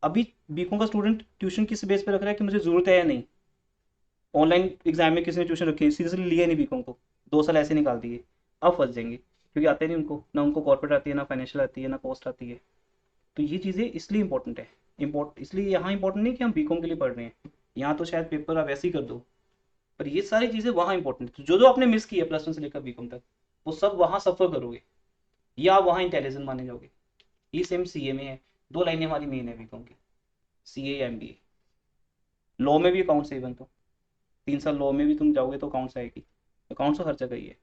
अभी बीकॉम का स्टूडेंट ट्यूशन किस बेस पे रख रहा है कि मुझे जरूरत है या नहीं। ऑनलाइन एग्जाम में किसी ने ट्यूशन रखी, सीरियसली लिया नहीं बीकॉम को, 2 साल ऐसे निकाल दिए, अब फंस जाएंगे क्योंकि आते नहीं उनको, ना उनको कॉर्पोरेट आती है, ना फाइनेंशियल आती है, ना कॉस्ट आती है। तो ये चीज़ें इसलिए इंपॉर्टेंट है। इसलिए यहाँ इंपॉर्टेंट नहीं कि हम बीकॉम के लिए पढ़ रहे हैं, यहाँ तो शायद पेपर आप वैसे ही कर दो, पर ये सारी चीज़ें वहाँ इंपॉर्टेंट है। तो जो जो आपने मिस किया +1 से लेकर बीकॉम तक, वो सब वहाँ सफ़र करोगे, या वहाँ इंटेलिजेंट माने जाओगे। ये सेम सीए में है, 2 लाइनें हमारी मेन है बीकॉम की, सीए या एमबीए। लॉ में भी अकाउंट्स है इवन, तो 3 साल लॉ में भी तुम जाओगे तो अकाउंट्स आएगी, अकाउंट्स तो हर जगह ही है।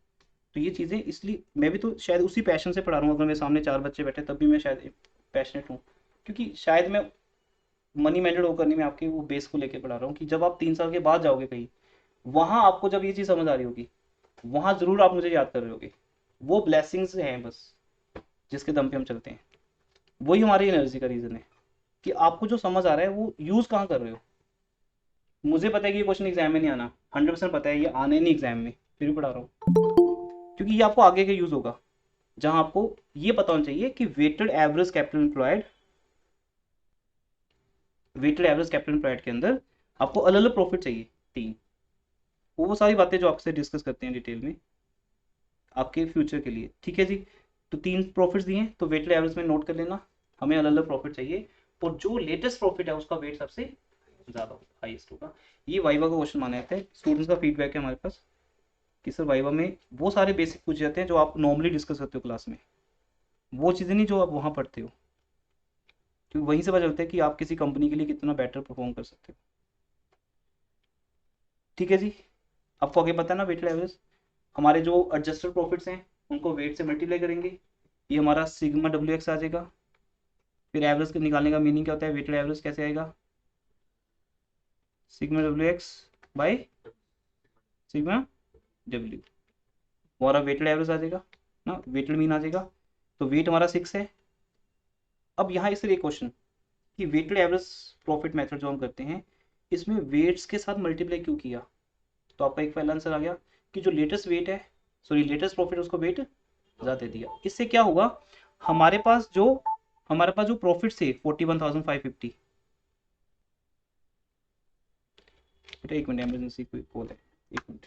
तो ये चीज़ें इसलिए मैं भी तो शायद उसी पैशन से पढ़ा रहा हूँ। अगर मेरे सामने 4 बच्चे बैठे तब भी मैं शायद पैशनेट हूँ, क्योंकि शायद मैं मनी माइंडेड होकर नहीं, मैं आपके वो बेस को लेके पढ़ा रहा हूँ कि जब आप 3 साल के बाद जाओगे कहीं, वहाँ आपको जब ये चीज़ समझ आ रही होगी, वहाँ ज़रूर आप मुझे याद कर रहे होगे। वो ब्लेसिंग्स हैं बस, जिसके दम पे हम चलते हैं। वही हमारी एनर्जी का रीज़न है कि आपको जो समझ आ रहा है वो यूज़ कहाँ कर रहे हो। मुझे पता है कि ये क्वेश्चन एग्जाम में नहीं आना, 100% पता है ये आने नहीं एग्जाम में, फिर भी पढ़ा रहा हूँ क्योंकि ये आपको आगे के यूज़ होगा। जहाँ आपको ये पता होना चाहिए कि weighted average capital employed, weighted average capital employed के अंदर आपको अलग अलग प्रॉफिट चाहिए 3। वो सारी बातें जो आपसे डिस्कस करते हैं डिटेल में आपके फ्यूचर के लिए, ठीक है जी। तो 3 प्रॉफिट्स दिए हैं, तो वेटेड एवरेज में नोट कर लेना, हमें अलग अलग प्रॉफिट चाहिए, और जो लेटेस्ट प्रॉफिट है उसका वेट सबसे ज़्यादा हाईएस्ट होगा। ये वाइवा का क्वेश्चन माना जाता है, स्टूडेंट्स का फीडबैक है हमारे पास कि सर वाइवा में वो सारे बेसिक पूछे जाते हैं जो आप नॉर्मली डिस्कस करते हो क्लास में, वो चीज़ें नहीं जो आप वहाँ पढ़ते हो, क्योंकि वहीं से पता चलता है कि आप किसी कंपनी के लिए कितना बेटर परफॉर्म कर सकते हो। ठीक है जी, आपको आगे पता है ना वेटेड एवरेज। हमारे जो एडजस्टेड प्रॉफिट्स हैं उनको वेट से मल्टीप्लाई करेंगे, ये हमारा सिग्मा डब्ल्यू एक्स आ जाएगा। फिर एवरेज निकालने का मीनिंग क्या होता है, वेटेड एवरेज कैसे आएगा, sigma W x by sigma W, हमारा वेटेड एवरेज आ जाएगा ना, वेटेड मीन आ जाएगा। तो वेट हमारा 6 है। अब यहाँ इस एक क्वेश्चन कि वेटेड एवरेज प्रॉफिट मेथड जो हम करते हैं, इसमें वेट्स के साथ मल्टीप्लाई क्यों किया, तो आपका एक पहला आंसर आ गया कि जो लेटेस्ट वेट है, सॉरी लेटेस्ट प्रॉफिट, उसको वेट ज़्यादा दे दिया। इससे क्या होगा, हमारे पास जो प्रॉफिट थे 41,550, बेटा 1 मिनट, एमरजेंसी कोई कॉल है, 1 मिनट।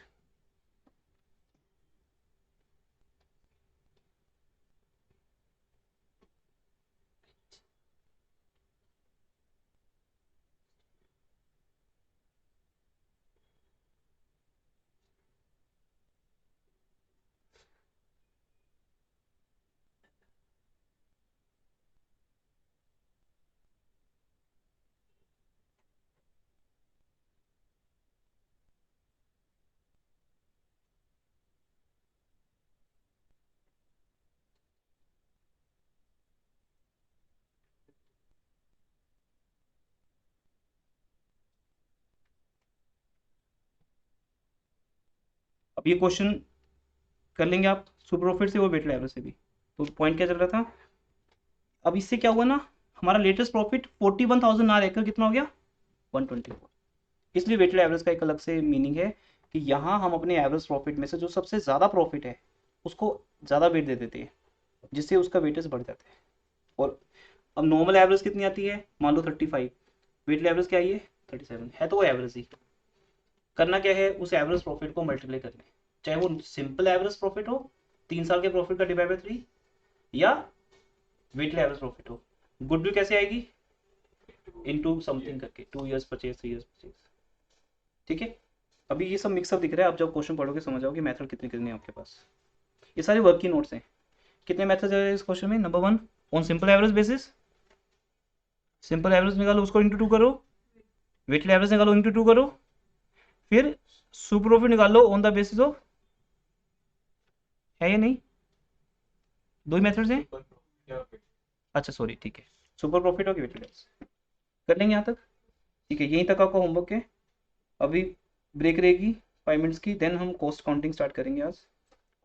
अब ये क्वेश्चन कर लेंगे आप सुपर प्रॉफिट से और वेटेड एवरेज से भी। तो पॉइंट क्या चल रहा था, अब इससे क्या हुआ ना, हमारा लेटेस्ट प्रॉफिट 41,000 ना रहकर कितना हो गया 124। इसलिए वेटेड एवरेज का एक अलग से मीनिंग है कि यहाँ हम अपने एवरेज प्रॉफिट में से जो सबसे ज़्यादा प्रॉफिट है उसको ज़्यादा वेट दे देते हैं, जिससे उसका वेटेज बढ़ जाता है। और अब नॉर्मल एवरेज कितनी आती है, मान लो 35, वेटेड एवरेज क्या है 37 है, तो वो एवरेज ही। करना क्या है, उस एवरेज प्रॉफिट को मल्टीप्लाई करना है, चाहे वो सिंपल एवरेज प्रॉफिट हो 3 साल के प्रॉफिट का डिवाइड बाय 3, या वेटेड एवरेज प्रॉफिट हो। गुडविल कैसे आएगी, इनटू समथिंग करके, 2 years परचेज, 3 years परचेज। ठीक है, अभी ये सब मिक्सअप दिख रहा है, आप जब क्वेश्चन पढ़ोगे समझ जाओगे मेथड कितने कितने हैं आपके पास। ये सारे वर्क की नोट्स हैं। कितने मेथड्स है इस क्वेश्चन में, number 1 on simple average basis, simple average निकालो उसको इंटू 2 करो, वेटेड एवरेज निकालो इंटू 2 करो, फिर सुपर प्रॉफिट निकाल लो ऑन द बेसिस ऑफ, है या नहीं, 2 ही मेथड्स हैं। अच्छा सॉरी, ठीक है, सुपर प्रॉफिट और वेटेड एवरेज कर लेंगे यहाँ तक। ठीक है, यहीं तक आपका होमवर्क है। अभी ब्रेक रहेगी 5 मिनट्स की, देन हम कॉस्ट काउंटिंग स्टार्ट करेंगे आज,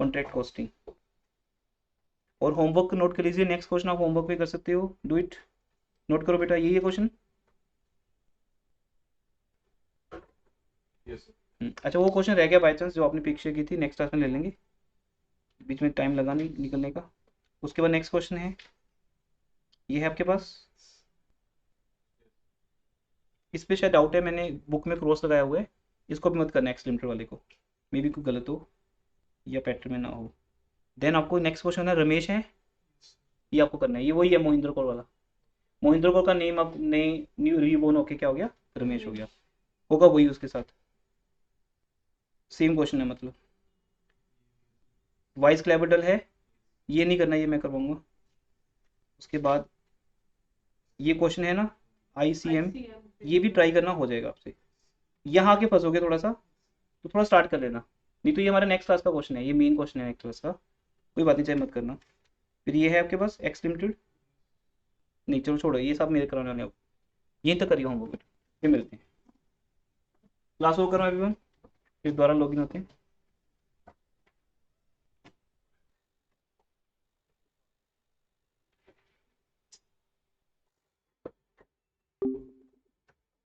कॉन्ट्रैक्ट कॉस्टिंग। और होमवर्क नोट कर लीजिए, नेक्स्ट क्वेश्चन आप होमवर्क पे कर सकते हो, डू इट, नोट करो बेटा, यही है क्वेश्चन। यस अच्छा वो क्वेश्चन रह गया बाई चांस जो आपने पिक्चर की थी, नेक्स्ट क्लास में ले लेंगे। बीच में टाइम लगा नहीं निकलने का। उसके बाद नेक्स्ट क्वेश्चन है, ये है आपके पास, इस पे शायद डाउट है, मैंने बुक में क्रॉस लगाया हुआ है, इसको भी मत करना एक्स लिमिटेड वाले को, मे बी कोई गलत हो या पैटर्न में ना हो। देन आपको नेक्स्ट क्वेश्चन है, रमेश है, ये आपको करना है, ये वही है मोहिंद्र कौर वाला। मोहिंद्र कौर का नेम अब नए न्यू रीबोर्न होके क्या हो गया, रमेश हो गया, होगा वही उसके साथ, सेम क्वेश्चन है मतलब। वाइस क्लैबरडल है, ये नहीं करना, ये मैं करवाऊंगा। उसके बाद ये क्वेश्चन है ना ICM, ये भी ट्राई करना, हो जाएगा आपसे। यहाँ आके फंसोगे थोड़ा सा तो थोड़ा स्टार्ट कर लेना, नहीं तो ये हमारा नेक्स्ट क्लास का क्वेश्चन है, ये मेन क्वेश्चन है नेक्स्ट क्लास का, कोई बात नहीं, चाहे मत करना। फिर ये है आपके पास एक्स लिमिटेड, नहीं चलो छोड़ो, ये सब मेरे कराने वाले, अब यहीं तक करिए होमवर्क, फिर मिलते हैं। क्लास ओवर करो एवरीवन, फिर दोबारा लॉगिन होते हैं।